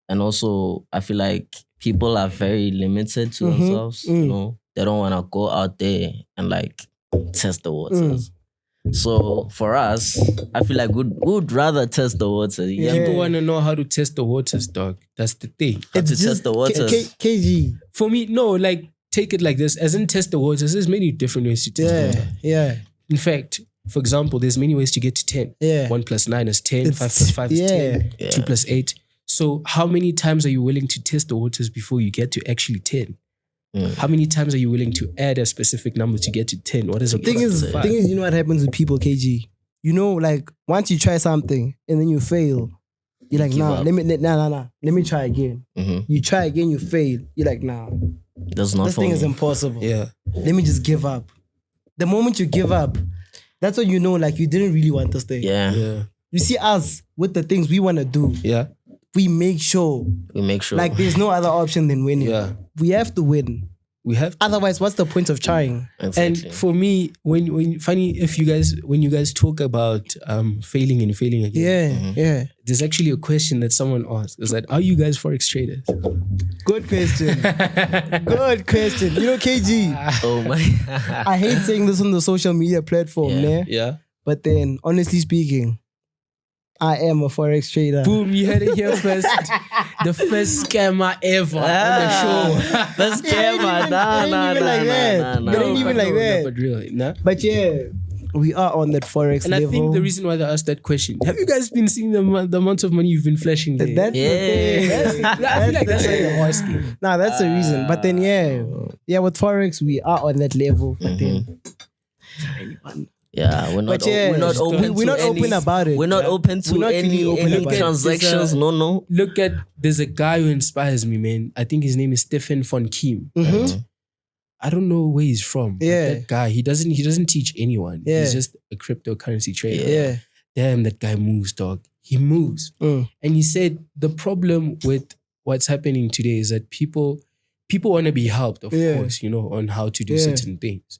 And also, I feel like people are very limited to themselves. You know, they don't want to go out there and like test the waters. So for us, I feel like we'd rather test the waters. People want to know how to test the waters, dog. That's the thing. How to test the waters. Kaygee. For me, no, like, take it like this. As in test the waters, there's many different ways to test water. Yeah. In fact, for example, there's many ways to get to 10. Yeah. 1 + 9 is 10, 5 + 5 is 10, 2 + 8. So how many times are you willing to test the waters before you get to actually 10? How many times are you willing to add a specific number to get to 10? What is the thing is, you know what happens with people, Kaygee? You know, like, once you try something and then you fail, you're like, nah, let me try again. You try again, you fail. You're like, nah, this thing is impossible. Yeah. Let me just give up. The moment you give up, that's when you know, like, you didn't really want this thing. Yeah. You see us with the things we want to do. Yeah. We make sure. Like, there's no other option than winning. Yeah. We have to win. We have to. Otherwise, what's the point of trying? Exactly. And for me, when you guys talk about failing and failing again, Yeah. there's actually a question that someone asked. It's like, are you guys forex traders? Good question. Good question. You know, Kaygee, Oh my. I hate saying this on the social media platform, Yeah. But then, honestly speaking, I am a forex trader. Boom, you heard it here first. The first scammer ever on the show. First scammer. Nah. It ain't even like that. But really, nah. But yeah, we are on that forex And level. I think the reason why they asked that question, have you guys been seeing the amount of money you've been flashing there? That's the thing. I feel like that's why they're asking. Nah, that's the reason. But then with forex, we are on that level. But then Yeah, we're not open about it. We're not open to any transactions. No. Look at, there's a guy who inspires me, man. I think his name is Stefan von Kim. I don't know where he's from. Yeah. But that guy, he doesn't teach anyone. Yeah. He's just a cryptocurrency trader. Yeah. Damn, that guy moves, dog. He moves. And he said the problem with what's happening today is that people want to be helped, of course, you know, on how to do certain things.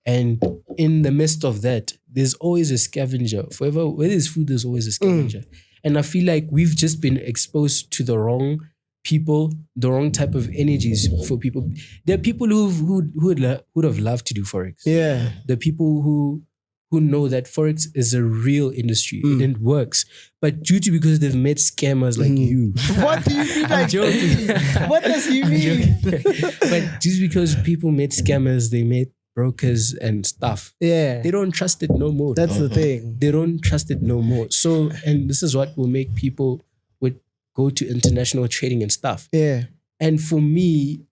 And in the midst of that, there's always a scavenger. Where there's food, there's always a scavenger. And I feel like we've just been exposed to the wrong people, the wrong type of energies for people. There are people who would have loved to do forex. Yeah. The people who know that forex is a real industry and it works, but because they've met scammers like you. What do you mean? I'm joking. What does he mean? But just because people met scammers, they met brokers and stuff. Yeah. They don't trust it no more. That's the thing. They don't trust it no more. So, and this is what will make people would go to international trading and stuff. Yeah. And for me,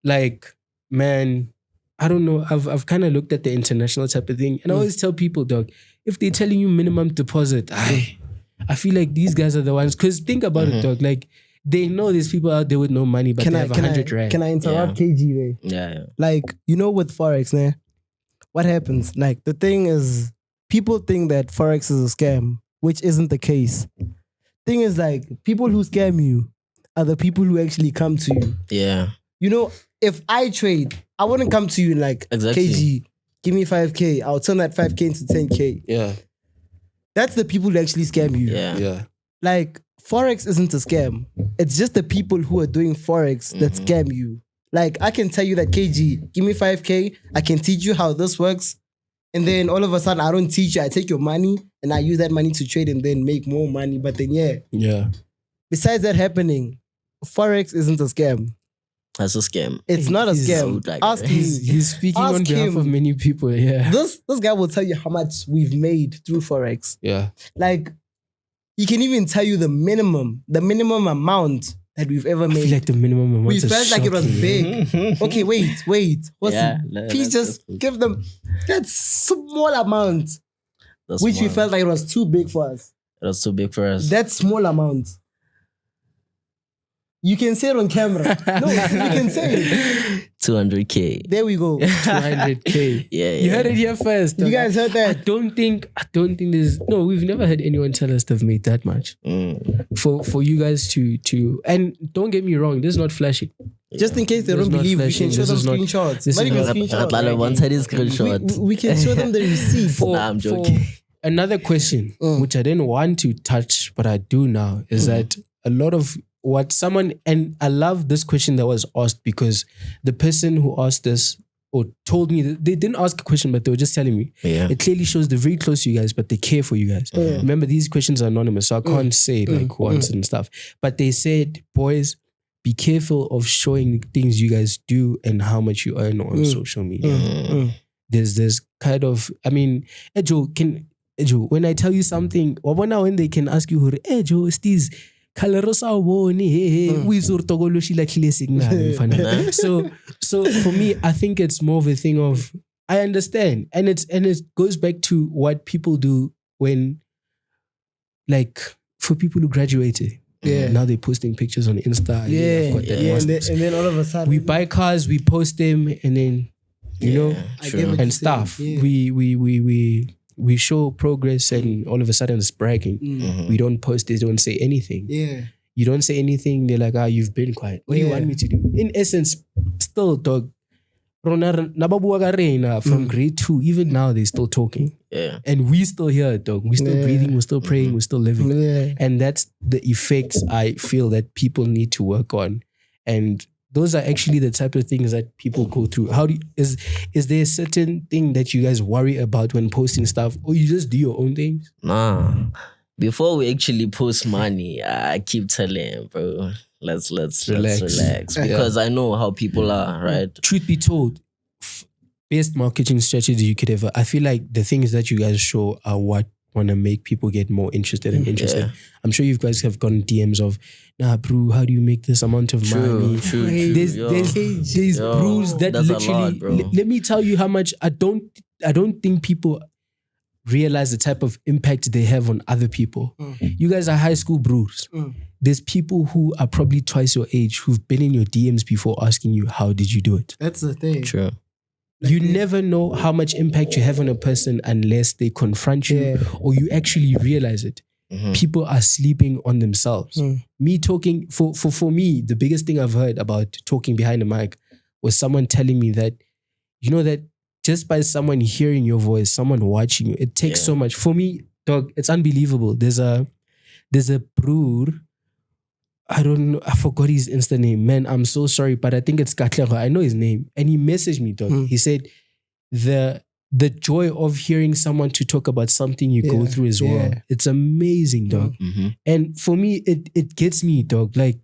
like, man, I don't know. I've kind of looked at the international type of thing, and I always tell people, dog, if they're telling you minimum deposit, I feel like these guys are the ones. Because think about it, dog. Like, they know there's people out there with no money, but they have 100 rand. Can I interrupt Kaygee there? Yeah. Like, you know, with forex, nah, what happens? Like, the thing is, people think that forex is a scam, which isn't the case. Thing is, like, people who scam you are the people who actually come to you. Yeah. You know, if I trade, I wouldn't come to you and like, Kaygee, give me 5K. I'll turn that 5K into 10K. Yeah. That's the people who actually scam you. Yeah. Like, forex isn't a scam. It's just the people who are doing forex that scam you. Like, I can tell you that, Kaygee, give me 5K. I can teach you how this works. And then all of a sudden, I don't teach you. I take your money and I use that money to trade and then make more money. But then, Yeah. Besides that happening, forex isn't a scam. That's a scam. It's not a scam. So Ask him. He's speaking on behalf of many people. Yeah. This guy will tell you how much we've made through forex. Yeah. Like, he can even tell you the minimum amount that we've ever I made. feel like the minimum amount We is felt like it was shocking. big. Okay, wait. Please just give them that small amount, which we felt like it was too big for us. It was too big for us. That small amount. You can say it on camera. No, you can say it. 200K. There we go. 200K. Yeah. You heard it here first. You guys heard I that? don't think there's we've never had anyone tell us they've made that much. For you guys to and don't get me wrong, this is not flashing. Just in case they This don't is not believe, we flashing. can show them This is not- screenshots. this Not is even not- screenshots. We can show them the receipts. Nah, I'm joking. Another question, which I didn't want to touch, but I do now, is that a lot of what someone, and I love this question that was asked because the person who asked this or told me, that they didn't ask a question, but they were just telling me. Yeah. It clearly shows they're very close to you guys, but they care for you guys. Remember, these questions are anonymous, so I can't say like who answered and stuff. But they said, boys, be careful of showing things you guys do and how much you earn on social media. There's this kind of, I mean, Joe, when I tell you something, when they can ask you, Joe, Steeze, so for me, I think it's more of a thing of, I understand, and it goes back to what people do when, like, for people who graduated. Yeah. Now they're posting pictures on Insta. And then all of a sudden we buy cars, we post them, and then and stuff. Yeah. We show progress, and all of a sudden it's bragging. We don't post it, don't say anything. Yeah. You don't say anything, they're like, you've been quiet. What do you want me to do? In essence, still, dog, from grade 2, even now they're still talking. Yeah. And we still here, dog. We're still breathing, we're still praying, we're still living. Yeah. And that's the effects I feel that people need to work on. And those are actually the type of things that people go through. Is there a certain thing that you guys worry about when posting stuff, or you just do your own things? Nah. Before we actually post money, I keep telling him, bro, let's relax. Because I know how people are, right? Truth be told, best marketing strategy you could ever. I feel like the things that you guys show are what want to make people get more interested and interested. Yeah. I'm sure you guys have gotten DMs of, nah, bro, how do you make this amount of money? True. There's bros that that's literally. a lot, bro. Let me tell you how much I don't think people realize the type of impact they have on other people. You guys are high school bros. There's people who are probably twice your age who've been in your DMs before asking you, how did you do it? That's the thing. True. You never know how much impact you have on a person unless they confront you or you actually realize it. People are sleeping on themselves. Me talking, for me, the biggest thing I've heard about talking behind the mic was someone telling me that, you know, that just by someone hearing your voice, someone watching you, it takes so much. For me, dog, it's unbelievable. There's a brewer I don't know. I forgot his Insta name. Man, I'm so sorry, but I think it's Katlego. I know his name. And he messaged me, dog. He said the joy of hearing someone to talk about something you go through as well. It's amazing, dog. And for me, it gets me, dog. Like,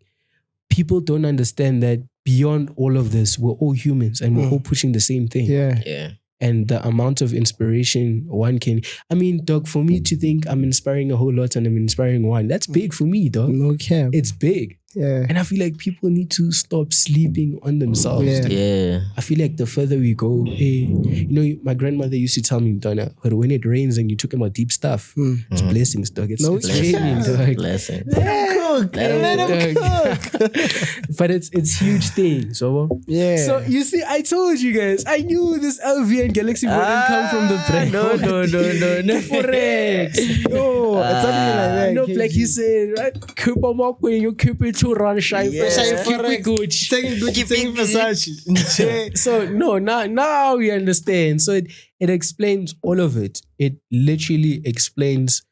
people don't understand that beyond all of this, we're all humans and we're all pushing the same thing. Yeah. And the amount of inspiration one can... I mean, dog, for me to think I'm inspiring a whole lot and I'm inspiring one, that's big for me, dog. No cap. It's big. Yeah. And I feel like people need to stop sleeping on themselves. Yeah. I feel like the further we go, you know, my grandmother used to tell me, Donna, when it rains and you talk about deep stuff, it's blessings, dog. It's raining, dog. Blessing. Let him cook. But it's huge thing. So So you see, I told you guys, I knew this LV and Galaxy wouldn't come from the brand. No. Forex. No, it's not even like that. No, like he said, right? Keep on walking, you keep it to run shy. Keep it good. Taking Versace. So no, now we understand. So it explains all of it. It literally explains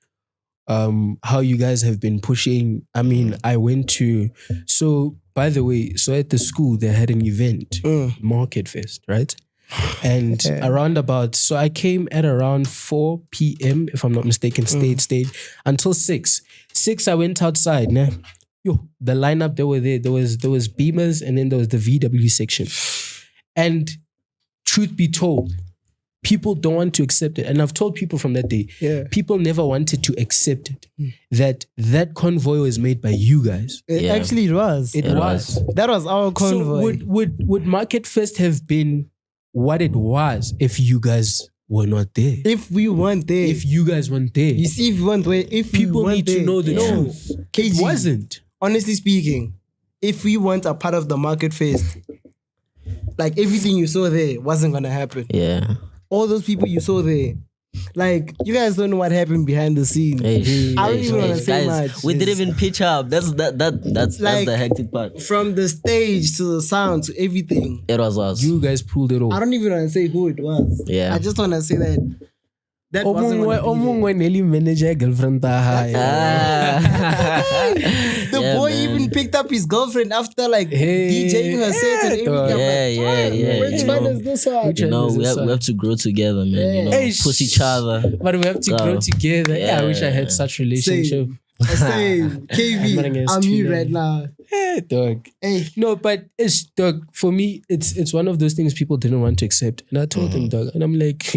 how you guys have been pushing. I mean, I went to, so by the way, so at the school they had an event, Market Fest, right? And around about, so I came at around 4 p.m. if I'm not mistaken, stage until 6. 6 I went outside. Nah. Yo, the lineup they were there. There was Beamers and then there was the VW section. And truth be told, people don't want to accept it. And I've told people from that day, people never wanted to accept it. That convoy was made by you guys. Actually, it was. It was. That was our convoy. So would Market Fest have been what it was if you guys were not there? If we weren't there. If you guys weren't there. You see, if we weren't there. If people we need there, to know the truth. Kaygee, it wasn't. Honestly speaking, if we weren't a part of the Market Fest, like everything you saw there wasn't gonna happen. Yeah. All those people you saw there, like you guys don't know what happened behind the scenes. I don't even want to say much. We didn't even pitch up. That's the hectic part. From the stage to the sound to everything. It was us. You guys pulled it off. I don't even want to say who it was. Yeah. I just want to say that wasn't Nelly manager girlfriend. The boy even picked up his girlfriend after like DJing her set and everything. Yeah. Which one is this one? You know, we have to grow together, man. You know, push each other. But we have to grow together. I wish I had such relationship. Same. KV, I'm you right now. Dog. Hey. No, but it's, dog, for me, it's one of those things people didn't want to accept. And I told them, dog, and I'm like,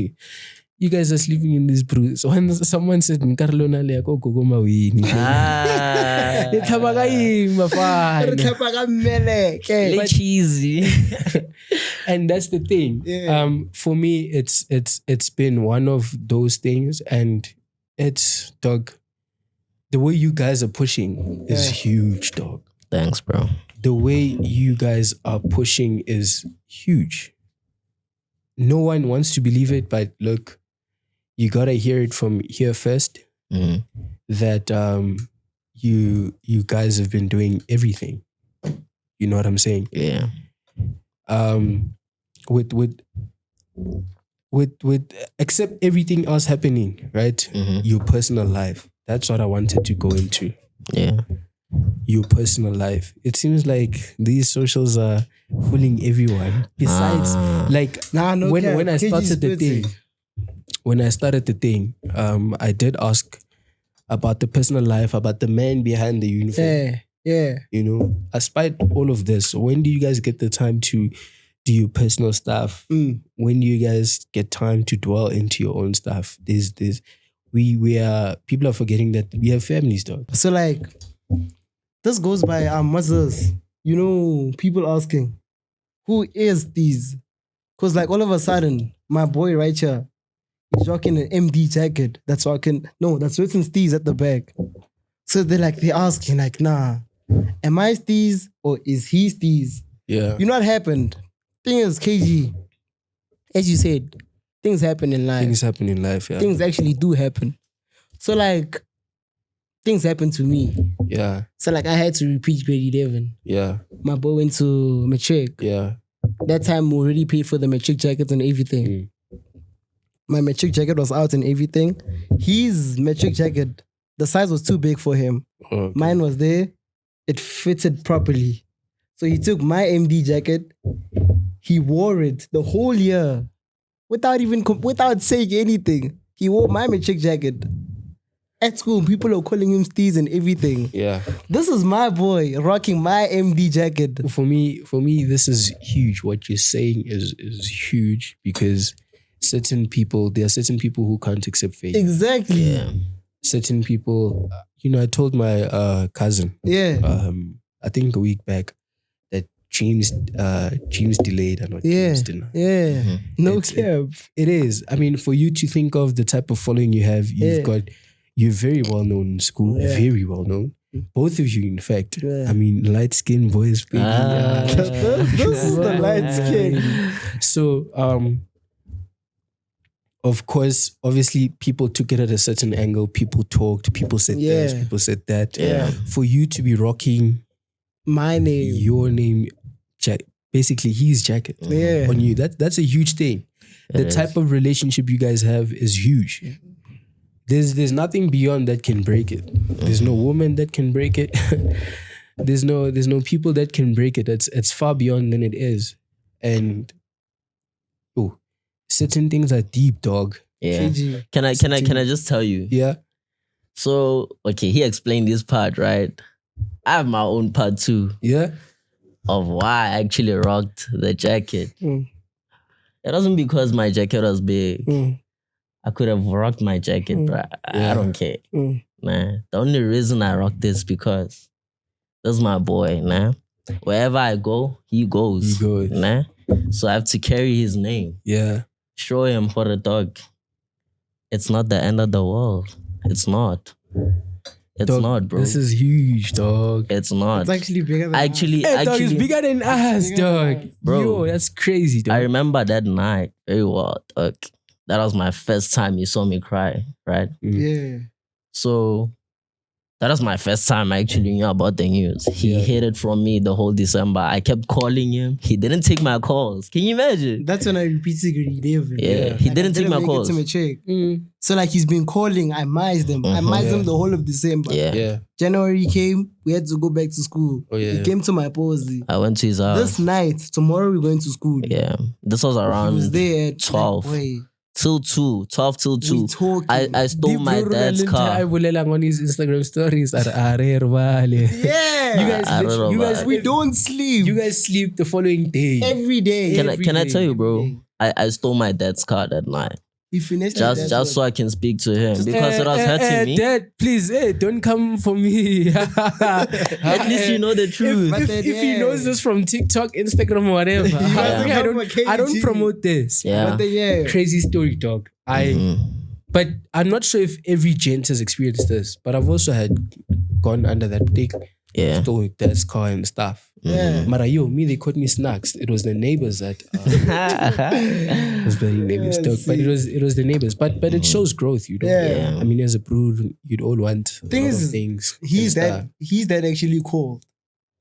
you guys are sleeping in this brews. When someone said, Nkarlona le ako gogo mawini. Cheesy. And that's the thing. For me, it's been one of those things, and it's, dog, the way you guys are pushing is huge, dog. Thanks, bro. The way you guys are pushing is huge. No one wants to believe it, but look, you gotta hear it from here first. That you guys have been doing everything. You know what I'm saying? Yeah. With except everything else happening, right? Your personal life. That's what I wanted to go into. Yeah. Your personal life. It seems like these socials are fooling everyone. Besides, like when I started the thing. When I started the thing, I did ask about the personal life, about the man behind the uniform. Yeah. You know, despite all of this, when do you guys get the time to do your personal stuff? When do you guys get time to dwell into your own stuff? We are, people are forgetting that we have families, dog. So like, this goes by our mothers. You know, people asking, who is Steeze? Because like all of a sudden, my boy right here, he's rocking an MD jacket that's written Steeze at the back. So they're asking like, nah, am I Steeze or is he Steeze? Yeah. You know what happened? Thing is, Kaygee, as you said, things happen in life. Things happen in life, yeah. Things actually do happen. So like, things happened to me. Yeah. So like, I had to repeat grade 11. Yeah. My boy went to matric. Yeah. That time we already paid for the matric jacket and everything. My matric jacket was out and everything. His matric jacket, the size was too big for him. Okay. Mine was there. it fitted properly. So he took my MD jacket, he wore it the whole year without saying anything. He wore my matric jacket. At school, people are calling him Steeze and everything. Yeah. This is my boy rocking my MD jacket. For me, this is huge. What you're saying is huge because there are certain people who can't accept faith. Exactly. Yeah. Certain people, I told my cousin, I think a week back, that James delayed and not James dinner. Yeah. Mhm. No cap. It is. I mean, for you to think of the type of following you have, you're very well known in school, very well known. Both of you, in fact. Yeah. I mean, light skinned boys, baby. This is the light skin. So, of course, obviously, people took it at a certain angle. People talked. People said this. People said that. Yeah. For you to be rocking My name. your name, basically his jacket on you, that's a huge thing. The type of relationship you guys have is huge. There's nothing beyond that can break it. There's no woman that can break it. there's no people that can break it. It's far beyond than it is. And certain things are deep, dog. Yeah. Kaygee. Can I just tell you? Yeah. So, okay, he explained this part, right? I have my own part too Yeah. of why I actually rocked the jacket. Mm. It wasn't because my jacket was big. I could have rocked my jacket, but I don't care. Nah. The only reason I rocked this because this is my boy, nah. Wherever I go, he goes. Nah. So I have to carry his name. Yeah. Show him for the dog. It's not the end of the world. It's not. It's Dog, not, bro. This is huge, dog. It's not. It's actually bigger than Actually, Hey, dog, it's bigger than us, bigger than dog. us. Bro. Yo, that's crazy, dog. I remember that night very well, dog. That was my first time you saw me cry, right? Yeah. So that was my first time I actually knew about the news. He hid it from me the whole December. I kept calling him. He didn't take my calls. Can you imagine? That's when I repeated grade 11. Yeah, he didn't take my make calls. It to my check. So like he's been calling. I missed them. I missed them the whole of December. Yeah. January came. We had to go back to school. Oh, yeah. He came to my posy. I went to his house. This night, tomorrow we're going to school. Yeah. This was He around was there at 12. Like, boy, till 2. 12 till 2. we talking. I stole my dad's car. I will on his Instagram stories. Yeah. We don't sleep. You guys sleep the following day. every day. Can I tell you, bro? Every day. I stole my dad's car that night. He finished Just so I can speak to him. Because it was hurting me. Dad, please, don't come for me. At least you know the truth. If he knows this from TikTok, Instagram, or whatever, I don't promote this. Yeah. But then, yeah. Crazy story, dog. But I'm not sure if every gent has experienced this, but I've also had gone under that big stole dad's car and stuff. Yeah. Marayo, they caught me snacks. It was the neighbors that was very neighbors dog, but it was the neighbors. But it shows growth, you know. Yeah. I mean, as a brood, you'd all want things. He's that actually cold.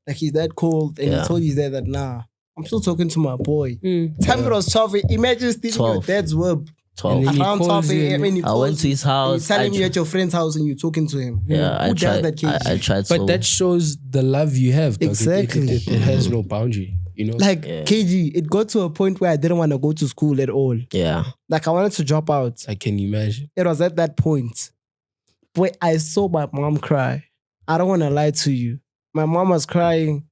Like he's that cold, and he told his dad that I'm still talking to my boy. Time it was 12. Imagine stealing your dad's whip. 12. Around 12 a.m. when he I went to his house. He's telling you at your friend's house and you're talking to him. Yeah, Who does that, Kaygee? I tried But that shows the love you have. Dog. Exactly. It has no boundary, you know. Like Kaygee, it got to a point where I didn't want to go to school at all. Yeah. Like I wanted to drop out. I can imagine. It was at that point. But I saw my mom cry. I don't want to lie to you. My mom was crying.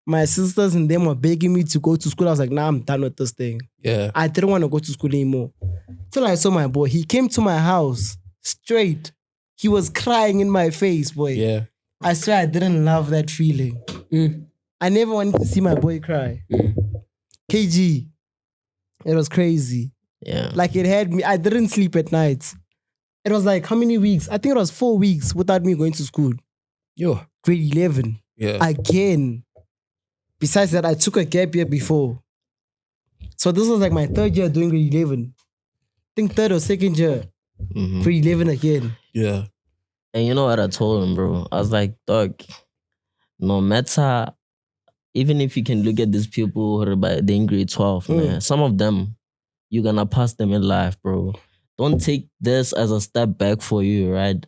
My sisters and them were begging me to go to school. I was like, I'm done with this thing. Yeah. I didn't want to go to school anymore. Till I saw my boy. He came to my house straight. He was crying in my face, boy. Yeah. I swear I didn't love that feeling. I never wanted to see my boy cry. Kaygee, it was crazy. Yeah. Like it had me. I didn't sleep at night. It was like how many weeks? I think it was 4 weeks without me going to school. Yo. Grade 11. Yeah. Again. Besides that, I took a gap year before. So this was like my 3rd year doing grade 11. I think 3rd or 2nd year. Grade 11 again. Yeah. And you know what I told him, bro? I was like, dog, no matter, even if you can look at these people who are by the in grade 12, man, some of them, you're gonna pass them in life, bro. Don't take this as a step back for you, right?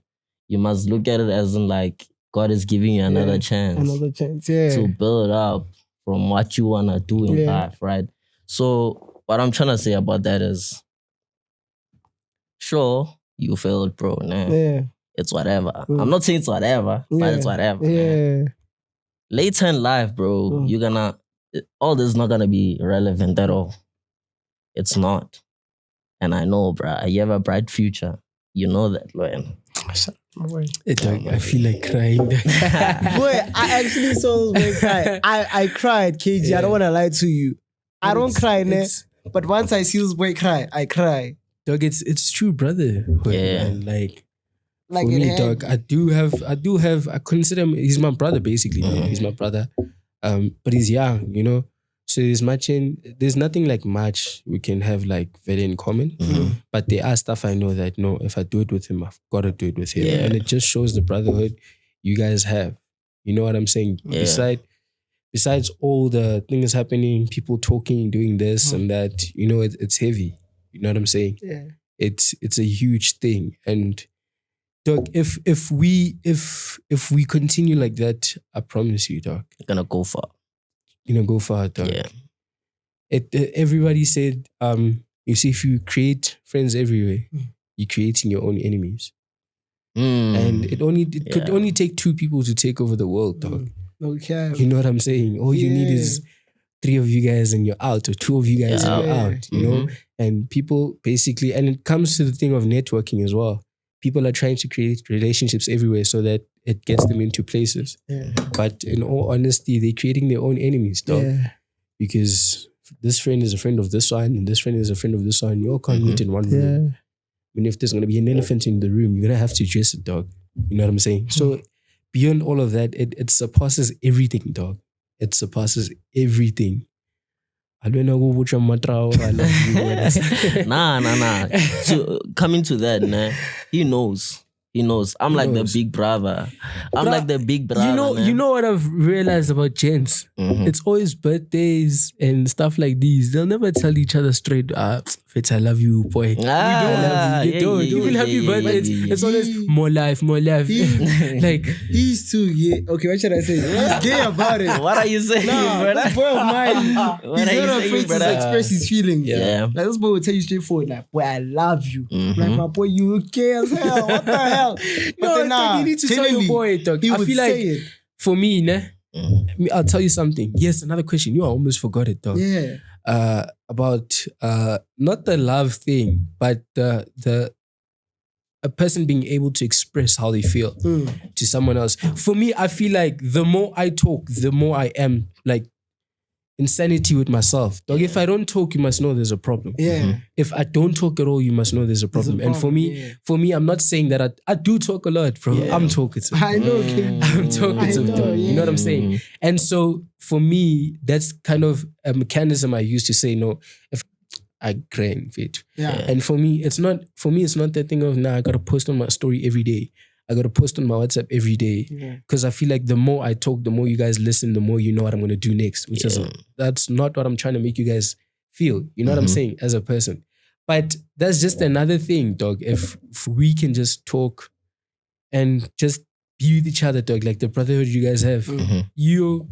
You must look at it as in like, God is giving you another chance. Another chance, yeah. To build up from what you want to do in life, right? So what I'm trying to say about that is, sure, you failed, bro. Nah. Yeah. It's whatever. I'm not saying it's whatever, but it's whatever. Yeah. Nah. Later in life, bro, you're gonna, all this is not gonna be relevant at all. It's not. And I know, bro, you have a bright future. You know that, man. I feel like crying. Boy, I actually saw this boy cry. I cried, Kaygee. I don't want to lie to you. I don't cry, but once I see this boy cry, I cry. Dog, it's true, brother. Yeah. Man. Like for me, dog, I consider him, he's my brother, basically. He's my brother. But he's young, you know. So there's nothing like much we can have like very in common. But there are stuff I know that, no, if I do it with him, I've got to do it with him. Yeah. And it just shows the brotherhood you guys have. You know what I'm saying? Yeah. Besides all the things happening, people talking, doing this and that, you know, it's heavy. You know what I'm saying? Yeah. It's a huge thing. And dog, if we continue like that, I promise you, dog, you're gonna go far. Go far, dog. Yeah. Everybody said, you see, if you create friends everywhere, you're creating your own enemies. And it could only take 2 people to take over the world, dog. Okay. You know what I'm saying? All you need is 3 of you guys and you're out, or 2 of you guys and you're out, you know? And people basically, and it comes to the thing of networking as well. People are trying to create relationships everywhere so that it gets them into places. Yeah. But in all honesty, they're creating their own enemies, dog. Yeah. Because this friend is a friend of this one, and this friend is a friend of this one. You all can't meet in one room. I mean, if there's going to be an elephant in the room, you're going to have to address it, dog. You know what I'm saying? So beyond all of that, it surpasses everything, dog. It surpasses everything. I don't know which one I love you. Nah. So coming to that, nah, he knows. I'm like the big brother. Like the big brother. You know what I've realized about gents? It's always birthdays and stuff like these. They'll never tell each other straight, Fitz, I love you, boy. I love you. They don't. Even happy birthday. It's always more life. Like he's too gay. Okay, what should I say? He's gay about it. What are you saying, brother? That boy of mine. He's not afraid to express his feelings. Yeah. Like this boy will tell you straightforward, like, boy, I love you. Like, my boy, you gay as hell. What the hell? But no, you need to tell your boy, dog. I feel like for me, I'll tell you something. Yes, another question. You almost forgot it, dog. Yeah. About not the love thing, but a person being able to express how they feel to someone else. For me, I feel like the more I talk, the more I am like insanity with myself. Dog, if I don't talk, you must know there's a problem. Yeah. If I don't talk at all, you must know there's a problem. And for me, I'm not saying that I do talk a lot, bro. Yeah. I'm talkative. I know, King. I'm talkative, dog. You know what I'm saying? And so for me, that's kind of a mechanism I used to say no. If I crank it. Yeah. And for me, it's not that thing of I gotta post on my story every day. I got to post on my WhatsApp every day because I feel like the more I talk, the more you guys listen, the more you know what I'm going to do next, which is, that's not what I'm trying to make you guys feel. You know what I'm saying as a person. But that's just another thing, dog. If we can just talk and just be with each other, dog, like the brotherhood you guys have. You,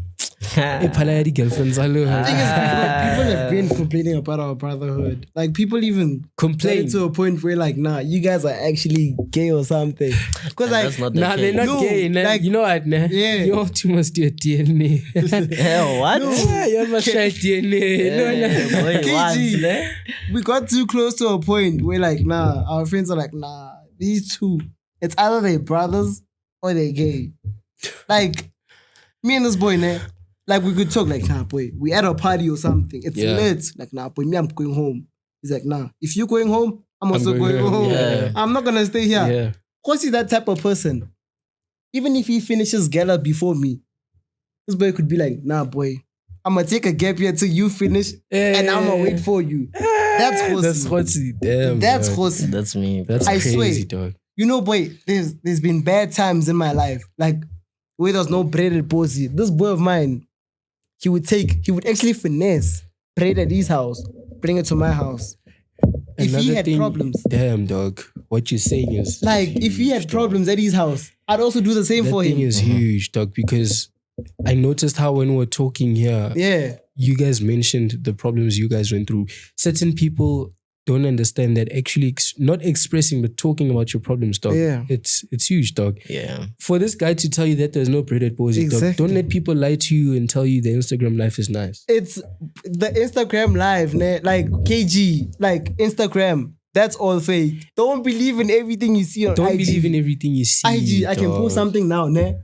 girlfriends. The thing is, people have been complaining about our brotherhood. Like people even complain to a point where like, nah, you guys are actually gay or something. Because like, they're not gay. Like, you know what? You all too must do a DNA. Hell, what? You must share DNA. Kaygee, we got too close to a point where like, nah, our friends are like, nah, these two, it's either they're brothers or they're gay. Like, me and this boy, like we could talk like, nah, boy, we at a party or something. It's lit. Like, nah, boy, me, I'm going home. He's like, nah, if you're going home, I'm also going home. Yeah. I'm not gonna stay here. Yeah. Because he's that type of person. Even if he finishes gala before me, this boy could be like, nah, boy, I'm gonna take a gap here till you finish and I'm gonna wait for you. That's horsey. That's horsey. Damn. That's horsey. That's me. That's crazy, dog. You know, boy, there's been bad times in my life. Like, where there's no bread at Bogosi. This boy of mine, he would actually finesse bread at his house, bring it to my house. if he had problems. Damn, dog. What you're saying is like huge, if he had problems at his house, I'd also do the same that for thing him. is huge, dog, because I noticed how when we were talking here, you guys mentioned the problems you guys went through. Certain people don't understand that actually not expressing but talking about your problems, dog. Yeah. It's huge, dog. Yeah. For this guy to tell you that there's no bread at Bogosi, dog, don't let people lie to you and tell you the Instagram life is nice. It's the Instagram live, like Kaygee, like Instagram. That's all fake. Don't believe in everything you see on IG. Don't believe in everything you see. IG, I can post something now, ne?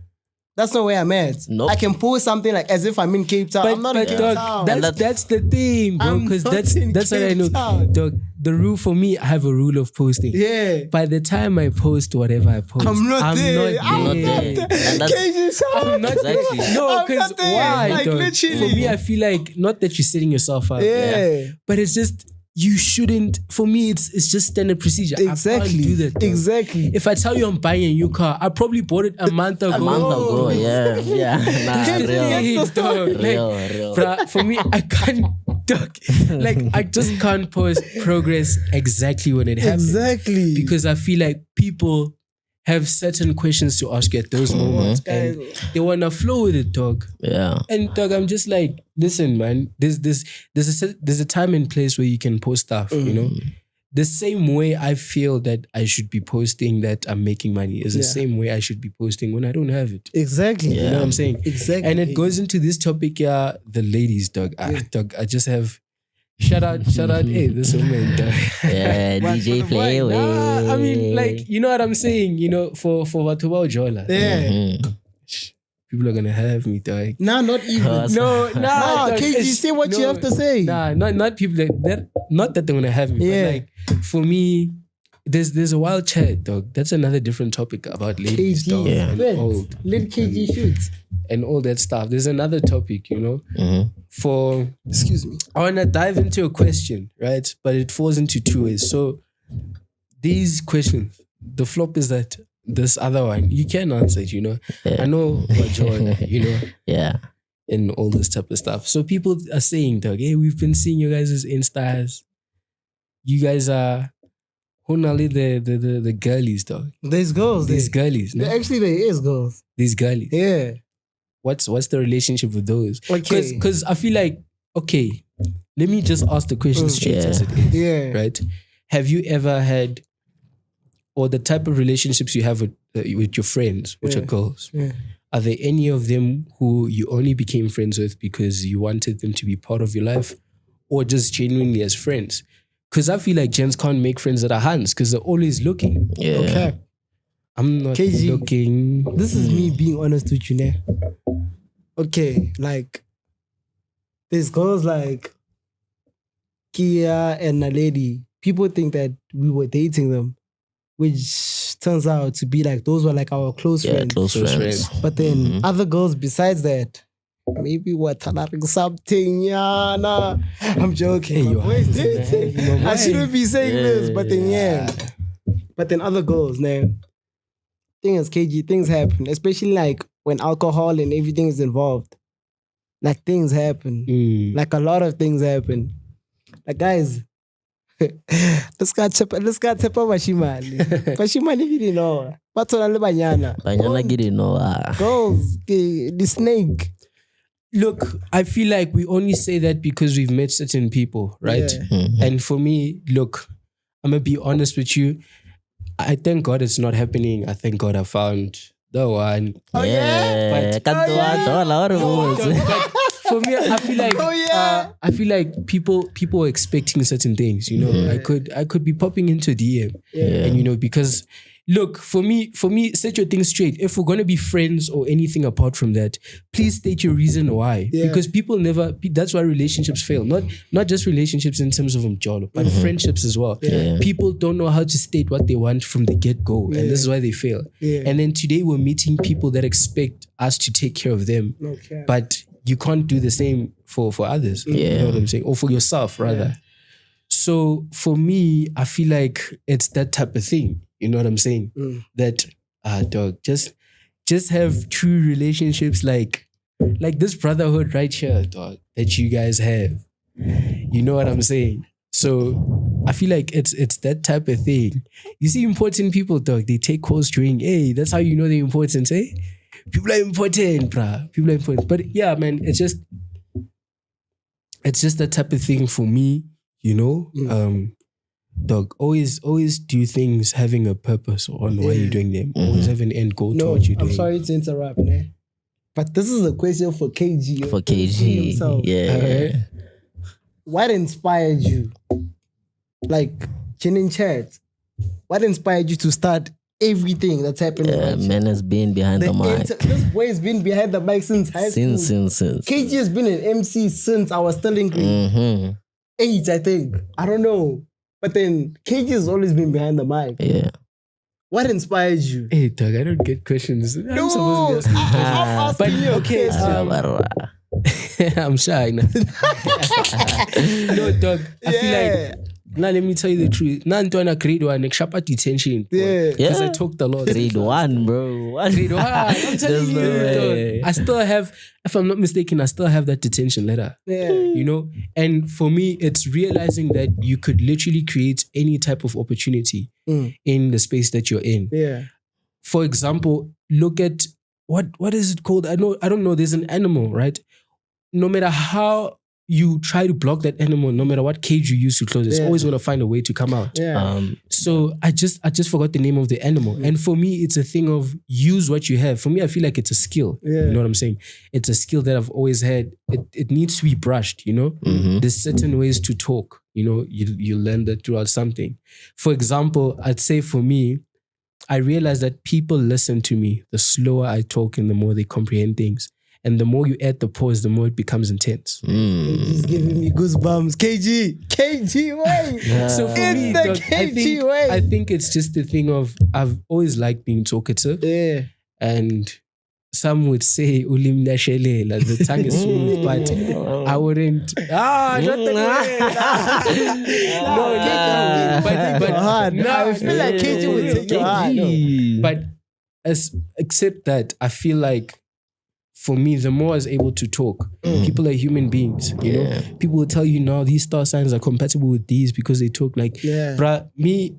That's not where I'm at. Nope. I can post something like as if I'm in Cape Town. I'm not in Cape Town. That's the thing, bro. Because that's what I know. Dog, the rule for me, I have a rule of posting. Yeah. By the time I post whatever I post, I'm not there. I'm not there. I'm not Exactly. there. No, because why? Like, dog? literally. For me, I feel like not that you're setting yourself up. Yeah. But it's just you shouldn't. For me, it's just standard procedure. Exactly. I can't do that. Dog. Exactly. If I tell you I'm buying a new car, I probably bought it a month ago. A month ago, yeah. Real. Dog. Real. Bruh, for me, I can't, dog. Like, I just can't post progress exactly when it happens. Exactly. Because I feel like people have certain questions to ask you at those moments and they want to flow with it, dog. Yeah. And dog, I'm just like, listen, man, there's a time and place where you can post stuff, you know? The same way I feel that I should be posting that I'm making money is the same way I should be posting when I don't have it. Exactly. You know what I'm saying? Exactly. And it goes into this topic, the ladies, dog. Dog, I just have shout out, hey, this woman, dog. Yeah, DJ play away. Nah, I mean, like, you know what I'm saying? You know, for Watuba Jola. Yeah. People are gonna have me, dog. Nah, not even. No, Kaygee, say what you have to say. Nah, not people that not that they're gonna have me. Yeah. But like, for me, there's a wild chat, dog. That's another different topic about ladies, dog. Kaygee, And all, let Kaygee shoot. and all that stuff. There's another topic, you know. Excuse me. I wanna dive into a question, right? But it falls into two ways. So these questions, the flop is that this other one, you can answer it, you know. I know what John, you know. Yeah. And all this type of stuff. So people are saying, dog, hey, we've been seeing you guys' Instas. You guys are only the girlies, dog. There's girls. These girlies, no? Actually, there is girls. These girlies. Yeah. What's the relationship with those? Okay. Because I feel like, okay, let me just ask the question straight as it is. Yeah. Right? Have you ever had, or the type of relationships you have with your friends, which are girls, are there any of them who you only became friends with because you wanted them to be part of your life, or just genuinely as friends? Because I feel like gents can't make friends that are hands because they're always looking. Yeah. Okay. I'm not Kaygee, looking. This is me being honest with you now. Okay, like there's girls like Kia and a lady. People think that we were dating them, which turns out to be like those were like our close friends. Close friends. But then other girls besides that, maybe we're tolerating something. Yeah, nah. I'm joking. Hey, My boy's dating. I shouldn't be saying this, but then But then other girls, now. Thing is, Kaygee, things happen, especially like when alcohol and everything is involved. Like things happen. Like a lot of things happen. Like guys, let's go tap Bashimali. Bashimali gidi no. Batona le banyana. Banyana gidi no. Girls, the snake. Look, I feel like we only say that because we've met certain people, right? Yeah. And for me, look, I'm gonna be honest with you. I thank God it's not happening. I thank God I found the one. Oh yeah. But for me, I feel like I feel like people are expecting certain things. You know, I could be popping into a DM, and you know, because look, for me, set your things straight. If we're gonna be friends or anything apart from that, please state your reason why. Yeah. Because people never. That's why relationships fail. Not just relationships in terms of Mjolo, but friendships as well. Yeah. People don't know how to state what they want from the get go, and this is why they fail. Yeah. And then today we're meeting people that expect us to take care of them, Okay. but you can't do the same for others. You know what I'm saying? Or for yourself, rather. So for me, I feel like it's that type of thing. You know what I'm saying? That, dog, just have true relationships like this brotherhood right here, dog, that you guys have. You know what I'm saying? So I feel like it's that type of thing. You see important people, dog, they take calls during, hey, that's how you know they're important, eh? People are important, bruh. People are important. But yeah, man, it's just that type of thing for me, you know? Dog, always do things having a purpose on why you're doing them. Always have an end goal to what you're doing. I'm sorry to interrupt, man. But this is a question for Kaygee. For Kaygee, yeah. What inspired you? Like, Chin chat. What inspired you to start everything that's happening? Yeah, man has been behind the mic. This boy has been behind the mic since high school. Since. Kaygee has been an MC since I was still in grade 8, I think. I don't know. But then Kaygee has always been behind the mic. Yeah. What inspired you? Hey, dog, I don't get questions. I'm supposed to be asking you. Okay, I'm shy now. No, dog. I feel like, now let me tell you the truth. Now I'm doing a grade 1, like detention. Because I talked a lot. Grade 1, bro. Grade 1. I'm telling you, dog. I still have, if I'm not mistaken, I still have that detention letter. You know? And for me, it's realizing that you could literally create any type of opportunity in the space that you're in. For example, look at what is it called? I don't know. There's an animal, right? No matter how you try to block that animal, no matter what cage you use to close, it's always going to find a way to come out. So I just forgot the name of the animal. And for me, it's a thing of use what you have. For me, I feel like it's a skill. You know what I'm saying? It's a skill that I've always had. It needs to be brushed, you know? There's certain ways to talk, you know, you learn that throughout something. For example, I'd say for me, I realize that people listen to me. The slower I talk and the more they comprehend things. And the more you add the pause, the more it becomes intense. He's giving me goosebumps. Kaygee way. So for me, dog, I think it's just the thing of, I've always liked being talkative. And some would say ulim lashele, like the tongue is smooth, but I wouldn't. Not the but I feel like Kaygee would take your heart. But except that, I feel like, for me, the more I was able to talk, people are human beings, you know? People will tell you, no, these star signs are compatible with these because they talk like, bruh, me,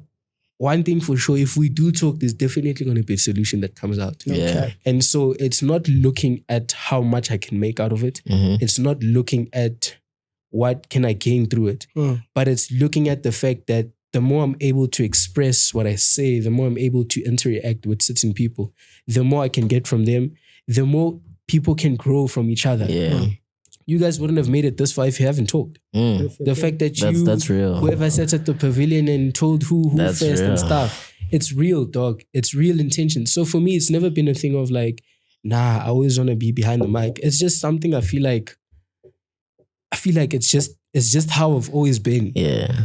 one thing for sure, if we do talk, there's definitely going to be a solution that comes out. And so it's not looking at how much I can make out of it. It's not looking at what can I gain through it. But it's looking at the fact that the more I'm able to express what I say, the more I'm able to interact with certain people, the more I can get from them, the more people can grow from each other. You guys wouldn't have made it this far if you haven't talked. The fact that that's real. Whoever sat at the pavilion and told who first real. And stuff, it's real, dog. It's real intention. So for me, it's never been a thing of like, nah, I always want to be behind the mic. It's just something I feel like it's just how I've always been.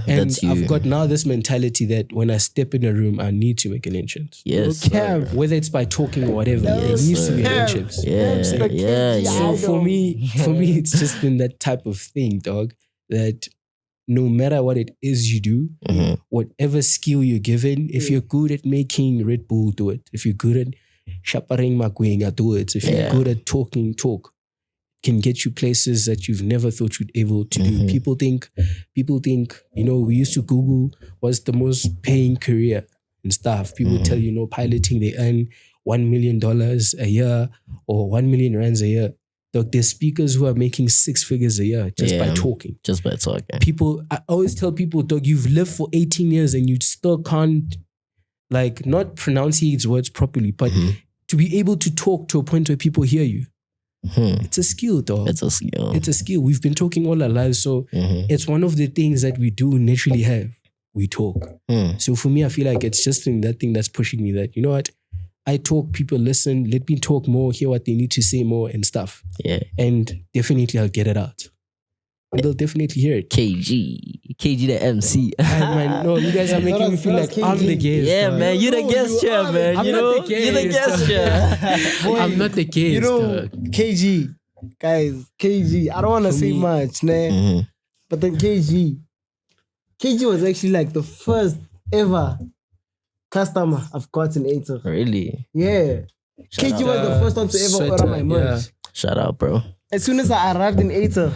And I've got now this mentality that when I step in a room, I need to make an entrance. Whether it's by talking or whatever, there needs to be an entrance. So for me, it's just been that type of thing, dog, that no matter what it is you do, whatever skill you're given, if you're good at making Red Bull, do it. If you're good at shaparing Makwinga, do it. If you're good at talking, talk. Can get you places that you've never thought you'd be able to do. People think, you know, we used to Google what's the most paying career and stuff. People tell you, know, piloting, they earn $1 million a year or 1 million rands a year. Look, there's speakers who are making 6 figures a year just by talking. Just by talking. People, I always tell people, dog, you've lived for 18 years and you still can't, like, not pronounce his words properly, but to be able to talk to a point where people hear you. It's a skill, dog. It's a skill. We've been talking all our lives, so it's one of the things that we do naturally have. We talk. So for me, I feel like it's just that thing that's pushing me that, you know what? I talk, people listen, let me talk more, hear what they need to say more and stuff. And definitely I'll get it out. And they'll definitely hear it. Kaygee the MC. Man, no, you guys are making me feel like Kaygee. I'm the guest. Yeah, dog. Man, you're the guest chair, man. You're the guest chair. I'm not the guest. You know, Kaygee, guys, Kaygee. I don't want to say much, nah. But then Kaygee was actually like the first ever customer I've got in Ater. Really? Yeah. Kaygee was the first one to ever order my merch. Shout out, bro. As soon as I arrived in Ater,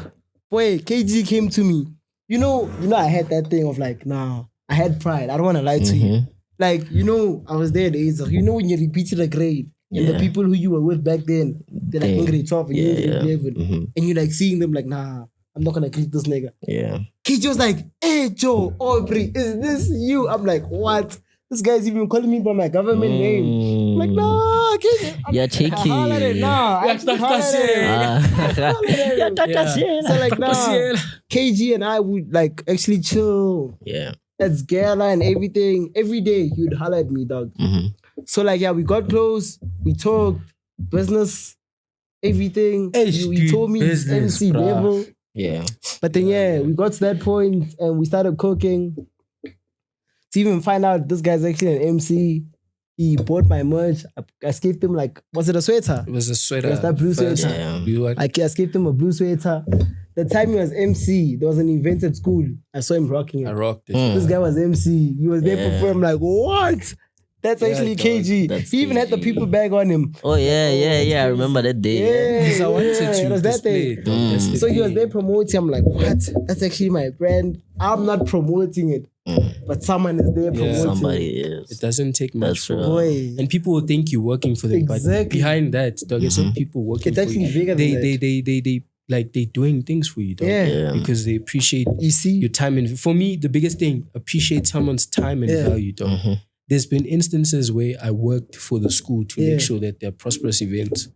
boy, Kaygee came to me. you know, I had that thing of like, nah, I had pride. I don't want to lie to you. Like, you know, I was there at age of, you know, when you repeated a grade and the people who you were with back then, they're like in grade 12 and you're in grade 11. And you're like seeing them like, nah, I'm not going to greet this nigga. Yeah. Kaygee was like, hey, Joe, Aubrey, is this you? I'm like, what? This guy's even calling me by my government name. I'm like, nah, Kaygee. Yeah, cheeky. Nah, So like, nah, Kaygee and I would like actually chill. Yeah. That's gala and everything. Every day you'd holler at me, dog. So like, yeah, we got close. We talked business, everything. You told me business, MC level. Yeah. But then we got to that point and we started cooking. To even find out this guy's actually an MC. He bought my merch. I escaped him like, was it a sweater? It was a sweater. It was that blue sweater. Yeah. I escaped him a blue sweater. The time he was MC, there was an event at school. I saw him rocking it. I rocked it. This guy was MC. He was there performing. I'm like, what? That's actually Kaygee. He even had the people bag on him. Oh, yeah. I remember that day. Because I wanted to it was that display day. So he was there promoting. I'm like, what? That's actually my brand. I'm not promoting it. But someone is there promoting. Somebody is. It doesn't take much. Boy. And people will think you're working for them. Exactly. But behind that, dog, it's some people working It's for actually you. bigger than that. They doing things for you, dog. Yeah. Because they appreciate You see? your time. And for me, the biggest thing, appreciate someone's time and value, dog. There's been instances where I worked for the school to make sure that there are prosperous events.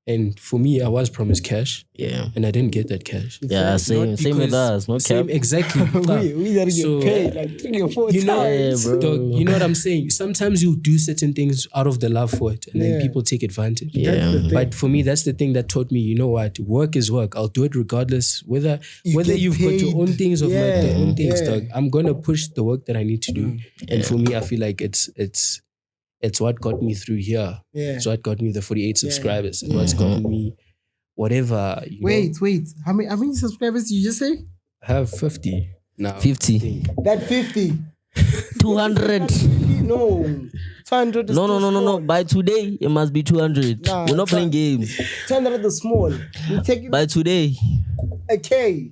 And for me, I was promised cash. Yeah. And I didn't get that cash. Yeah, same with us. No Same, cap. exactly. we gotta get paid like 3 or 4 times. bro. Dog, you know what I'm saying? Sometimes you do certain things out of the love for it, and then people take advantage. Yeah. But for me, that's the thing that taught me, you know what? Work is work. I'll do it regardless. Whether you've got your own things or my own things, dog. I'm gonna push the work that I need to do. And for me, I feel like it's what got me through here. It's what got me the 48 subscribers. It's what's gotten me whatever. Wait. How many subscribers did you just say? I have 50 now. 50. That 50. 200. No. 200 is No. By today, it must be 200. Nah, We're not playing games. 200 is small. We take it By today. a K.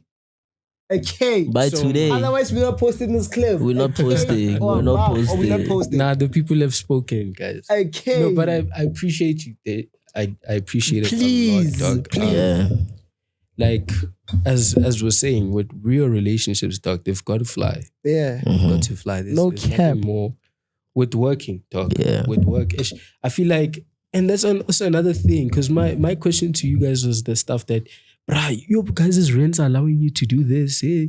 By today. Otherwise, we're not posting this clip. We're not posting. We're not posting. Nah, the people have spoken, guys. A K. No, but I appreciate you. I appreciate it Please, a lot, dog. Yeah. Like, as we're saying, with real relationships, dog, they've got to fly. Yeah. They've got to fly. There's cap. nothing more with working, dog. Yeah. With work. I feel like, and that's also another thing, because my question to you guys was the stuff that, bruh, your guys' rents are allowing you to do this. Eh?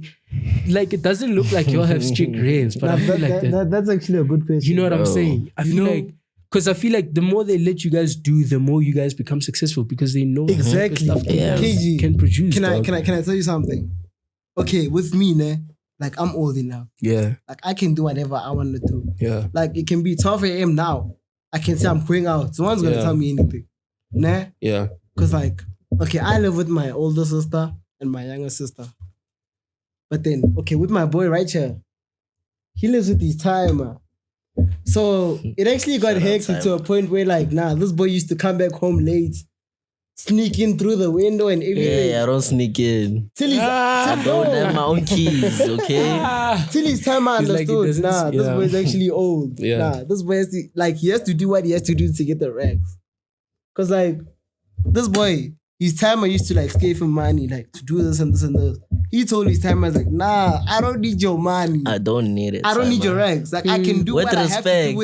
Like, it doesn't look like you all have strict rents, but I feel like that's actually a good question. You know what I'm saying? I feel like, because I feel like the more they let you guys do, the more you guys become successful because they know exactly the stuff that Kaygee, can produce. Can I tell you something? Okay, with me, like I'm old enough. Yeah. Like I can do whatever I want to do. Yeah. Like it can be 12 a.m. now. I can say I'm going out. No one's gonna tell me anything. Nah? Yeah. Because like, okay, I live with my older sister and my younger sister. But then, okay, with my boy right here, he lives with his timer. So it actually got hectic to a point where like, nah, this boy used to come back home late, sneak in through the window and everything. Yeah, I don't sneak in. Till he's, I don't have my own keys, okay? Till his time I understood, like this boy's actually old. Yeah. Nah, this boy has to, like, he has to do what he has to do to get the racks. Cause like, this boy, his timer used to like scave him money, like to do this and this and this. He told his timer, like, nah, I don't need your money. I don't need it. I don't need your racks. Like, I can do With what respect, I have to do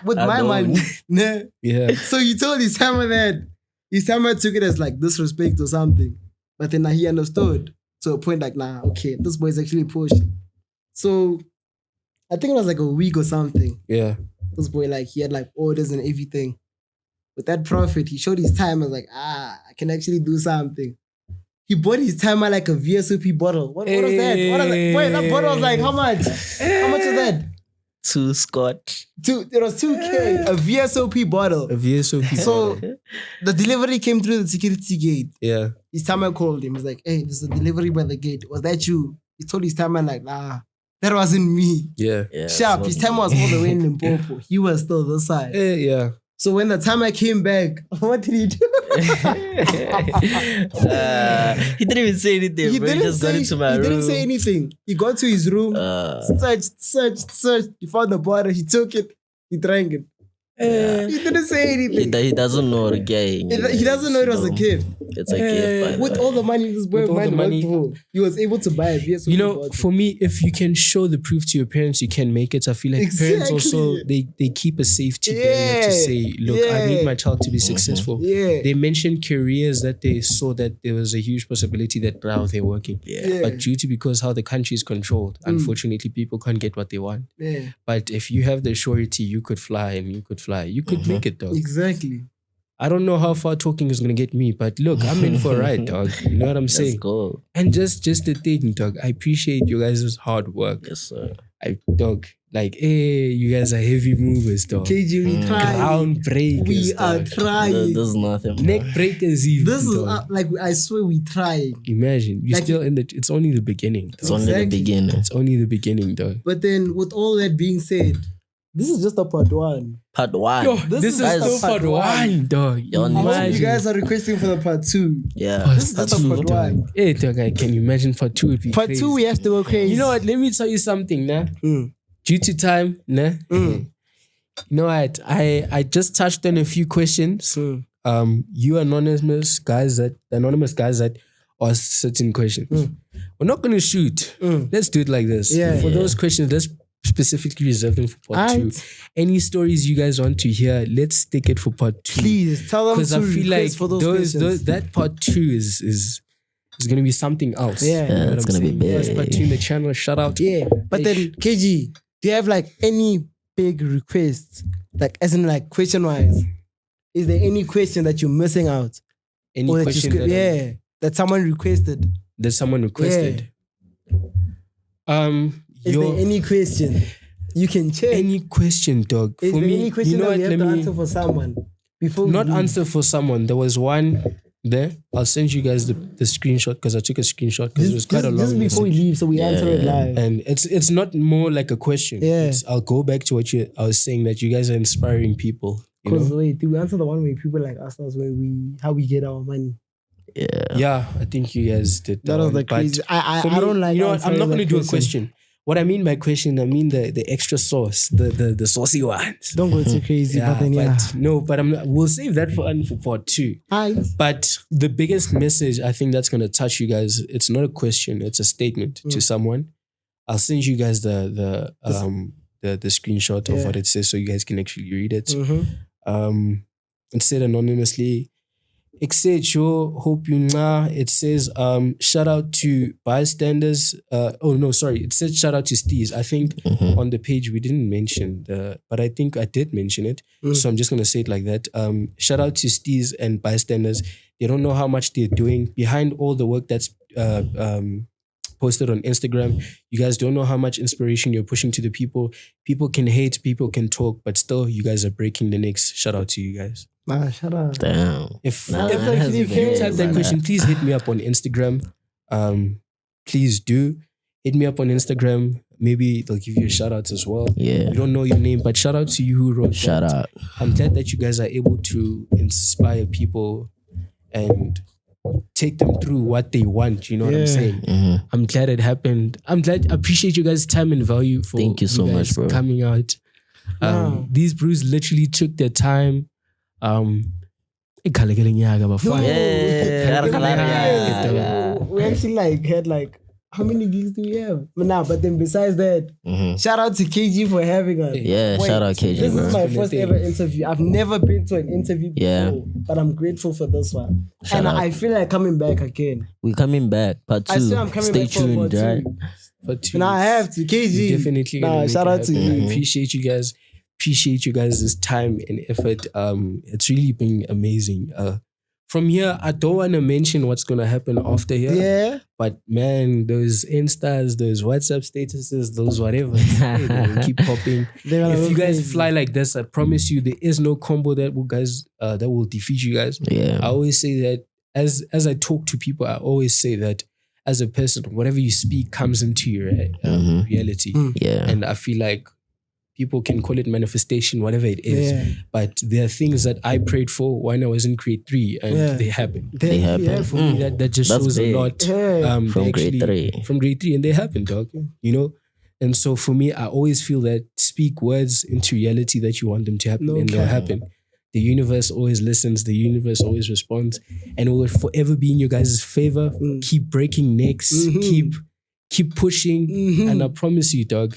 with my money. Nah. Yeah. So he told his timer that his timer took it as like disrespect or something. But then he understood to a point like, nah, okay, this boy's actually pushing. So I think it was like a week or something. Yeah. This boy, like, he had like orders and everything. With that profit, he showed his timer like, I can actually do something. He bought his timer like a VSOP bottle. What was that? What is that? Wait, that bottle was like, how much? How much is that? 2 Scott. It was 2K, a VSOP bottle. A VSOP. So the delivery came through the security gate. Yeah. His timer called him. He was like, hey, there's a delivery by the gate. Was that you? He told his timer like, nah, that wasn't me. Yeah. Yeah, Sharp. His timer was all the way in Limpopo. He was still this side. Yeah. So when the time I came back, what did he do? He didn't even say anything. He just got into my room. He didn't say anything. He got to his room, searched. He found the bottle. He took it. He drank it. He didn't say anything. He doesn't know the game. He doesn't know it was a gift. It's a gift. With all the money this boy worked for, he was able to buy it. You know, for me, if you can show the proof to your parents, you can make it. I feel like parents also they keep a safety barrier to say, look, I need my child to be successful. They mentioned careers that they saw that there was a huge possibility that now they're working. But due to because how the country is controlled, unfortunately, people can't get what they want. But if you have the surety, you could fly and you could fly. You could make it, dog. Exactly. I don't know how far talking is gonna get me, but look, I'm in for a ride, dog. You know what I'm saying? Let's go. And just the thing, dog. I appreciate you guys' hard work. Yes, sir. Dog, like, hey, you guys are heavy movers, dog. Kaygee, we try. Ground breakers. We are trying. There's nothing. Neck breakers, even. This is like I swear we trying. Imagine you're still in the. It's only the beginning. It's only the beginning. It's only the beginning, dog. But then, with all that being said, this is just a part one. Part one. Yo, this is still part one, dog. You guys are requesting for the part two. Yeah. This is just a part one. Hey, dog, can you imagine part two would be part crazy. 2 we have to go crazy. You know what? Let me tell you something, nah. Due to time, nah. You know what? I just touched on a few questions. You anonymous guys that ask certain questions. We're not gonna shoot. Let's do it like this. For those questions, let's specifically reserve them for part 2. Any stories you guys want to hear, let's stick it for part 2. Please tell them to I feel like for those that part 2 is gonna be something else. Yeah, it's gonna be big. First part 2 in the channel. Shout out. Yeah, but then Kaygee, do you have like any big requests, like as in like question wise? Is there any question that you're missing out? Any or question that someone requested? That someone requested. Is there any question you can check? Any question, dog? Is for there me, any question you know that what? we have to answer for someone before? Not answer for someone. There was one there. I'll send you guys the screenshot because I took a screenshot because it was quite a long. Just before we leave, so we answer it live. And it's not more like a question. I'll go back to what I was saying, that you guys are inspiring people. Because wait, did we answer the one where people like asked us how we get our money? Yeah, I think you guys did that. That was like crazy. I don't like. You know what? I'm not going to do a question. What I mean by question, I mean the extra sauce, the saucy ones. Don't go too crazy, but then we'll save that for part 2. But the biggest message I think that's gonna touch you guys, it's not a question, it's a statement to someone. I'll send you guys the screenshot of what it says so you guys can actually read it. It said anonymously. It said, hope you know. It says, shout out to Bystanders. It said shout out to Steeze. I think on the page we didn't mention but I think I did mention it. So I'm just gonna say it like that. Shout out to Steeze and Bystanders. They don't know how much they're doing behind all the work that's posted on Instagram. You guys don't know how much inspiration you're pushing to the people. People can hate, people can talk, but still you guys are breaking the necks. Shout out to you guys. Shut up. Damn. If you type that question, please hit me up on Instagram. Please do hit me up on Instagram. Maybe they'll give you a shout out as well. Yeah. We don't know your name, but shout out to you who wrote shout that. Out. I'm glad that you guys are able to inspire people and take them through what they want. You know what I'm saying? I'm glad it happened. I appreciate you guys' time and value for thank you so much, bro. Coming out. These brews literally took their time. We actually had how many gigs do we have? But then besides that, shout out to Kaygee for having us. Yeah, shout out Kaygee. This is my first ever interview. I've never been to an interview before, but I'm grateful for this one. I feel like coming back again. We're coming back, part 2. I swear I'm coming Stay back tuned, for right? For 2. Now I have to. Kaygee. Definitely. Shout out to you. I appreciate you guys. Appreciate you guys' time and effort. It's really been amazing. From here, I don't want to mention what's going to happen after here. Yeah. But man, those Instas, those WhatsApp statuses, those whatever, they keep popping. If you guys fly like this, I promise you, there is no combo that will defeat you guys. Yeah. I always say that as I talk to people, I always say that as a person, whatever you speak comes into your reality. Yeah. And I feel like People can call it manifestation, whatever it is. Yeah. But there are things that I prayed for when I was in grade 3 and they happened. They happen. For me, that just That's shows big. a lot. From grade 3. From grade 3, and they happen, dog. You know? And so for me, I always feel that speak words into reality that you want them to happen, and they'll happen. The universe always listens. The universe always responds, and it will forever be in your guys' favor. Keep breaking necks. Keep pushing, and I promise you, dog.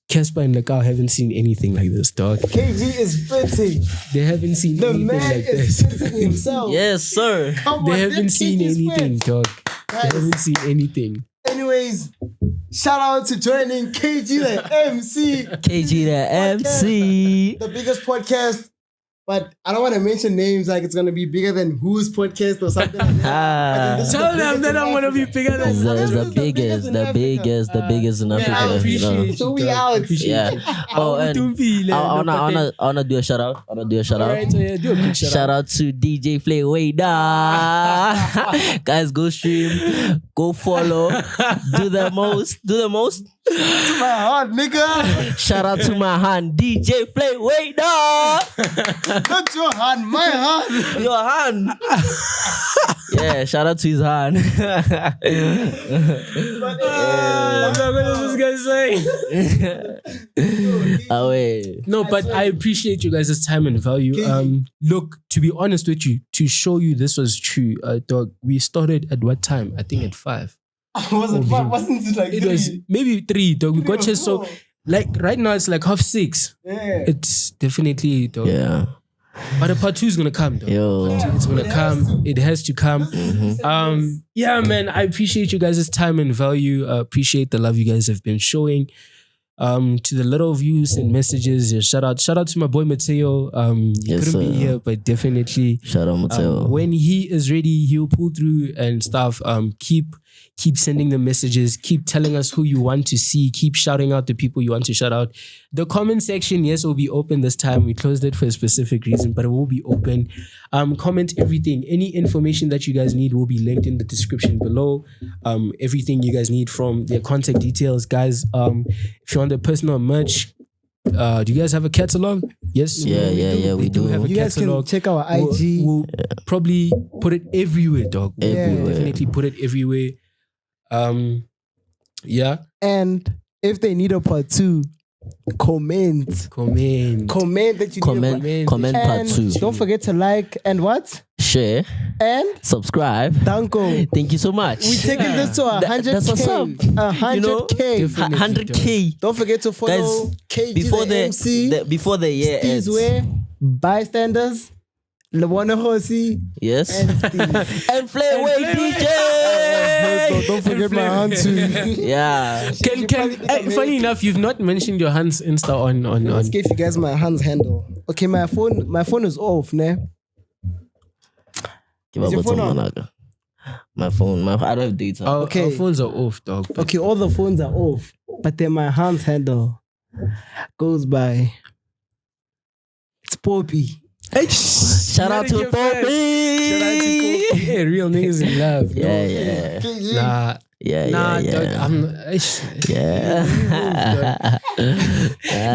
Casper and Nakao haven't seen anything like this, dog. Kaygee is spitting. They haven't seen The anything man like is this. spitting himself. Yes, sir. Come on, They haven't seen Kaygee's anything, spit. dog. Guys. They haven't seen anything. Anyways, shout out to joining Kaygee the MC. Kaygee the MC. The biggest podcast. But I don't want to mention names like it's going to be bigger than whose podcast or something like that. But this is Tell the them biggest that in I'm going to be Africa. bigger than It's the biggest in I Africa. You know. appreciate so we out. Yeah. Oh, and I wanna do a shout out. Alright, so yeah, do a quick Shout out to DJ Flavor. Guys, go stream, go follow, do the most. My heart, nigga. Shout out to my hand, DJ Flavor. Not your hand, my hand. Your hand. Yeah, shout out to his hand. What is this guy saying? Oh, wait. No, but I appreciate you guys' time and value. Look, to be honest with you, to show you this was true, dog, we started at what time? I think at 5. Wasn't it like It was maybe 3, dog. We got here so, like, right now it's like 6:30. Yeah. It's definitely, dog. Yeah. But a part 2 is gonna come, dog. Yo. It's gonna come. It has to come. Yeah, man. I appreciate you guys' time and value. Appreciate the love you guys have been showing. To the little views and messages, shout out to my boy Mateo. He couldn't be here, but definitely Shout out Mateo. when he is ready, he'll pull through and stuff. Keep sending the messages. Keep telling us who you want to see. Keep shouting out the people you want to shout out. The comment section, yes, will be open this time. We closed it for a specific reason, but it will be open. Comment everything. Any information that you guys need will be linked in the description below. Everything you guys need from their contact details, guys. If you want the personal merch, do you guys have a catalog? Yes. Yeah, we do. Have a You guys can catalog. check our IG. We'll probably put it everywhere, dog. We'll Everywhere. definitely put it everywhere. Yeah. And if they need a part 2, comment that you need a Comment part and 2. don't forget to like and what? Share. And Subscribe. Danko. Thank you so much. We're taking this to 100K. That's what's up. 100K. You know, Definitely. 100K. Don't forget to follow Guys, Kaygee before the MC. before the year Steeze ends. way, Bystanders, Lebona Hosi, Yes. and Steeze. And Flayway DJ. Don't forget my hand too. Yeah. Funny enough, you've not mentioned your hands Insta on. Let's give you guys my hands handle. Okay, my phone is off, ne? Give Is up your with phone some on? managa. My phone. I don't have data. Okay. Our phones are off, dog. but- Okay, all the phones are off, but then my hands handle goes by. It's Poppy. Shout out to Poppy. Shout out to Kofi. Yeah, real niggas in love. Yeah. Nah. Yeah. Dog, I'm.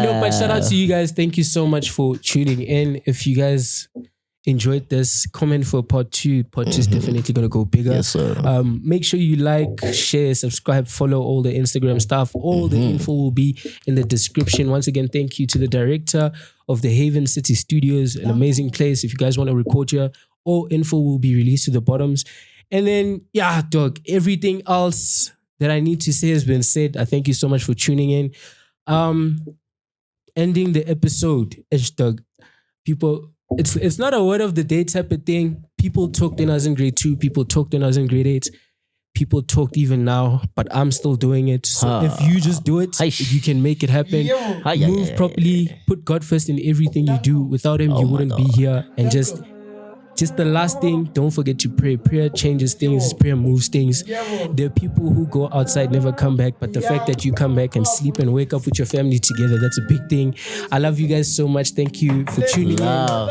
No, but shout out to you guys. Thank you so much for tuning in. If you guys enjoyed this, comment for part 2. Part 2 is definitely gonna go bigger. Yes, sir. Make sure you like, share, subscribe, follow all the Instagram stuff. All the info will be in the description. Once again, thank you to the director of the Haven City Studios, an amazing place. If you guys want to record here, all info will be released to the bottoms. And then, yeah, dog, everything else that I need to say has been said. I thank you so much for tuning in. Ending the episode, dog. People, it's not a word of the day type of thing. People talked when I was in grade 2. People talked when I was in grade 8. People talked even now, but I'm still doing it. So if you just do it, you can make it happen. Move properly. Put God first in everything you do. Without Him, you wouldn't be here. And just the last thing, don't forget to pray. Prayer changes things. Prayer moves things. There are people who go outside, never come back. But the fact that you come back and sleep and wake up with your family together, that's a big thing. I love you guys so much. Thank you for tuning in.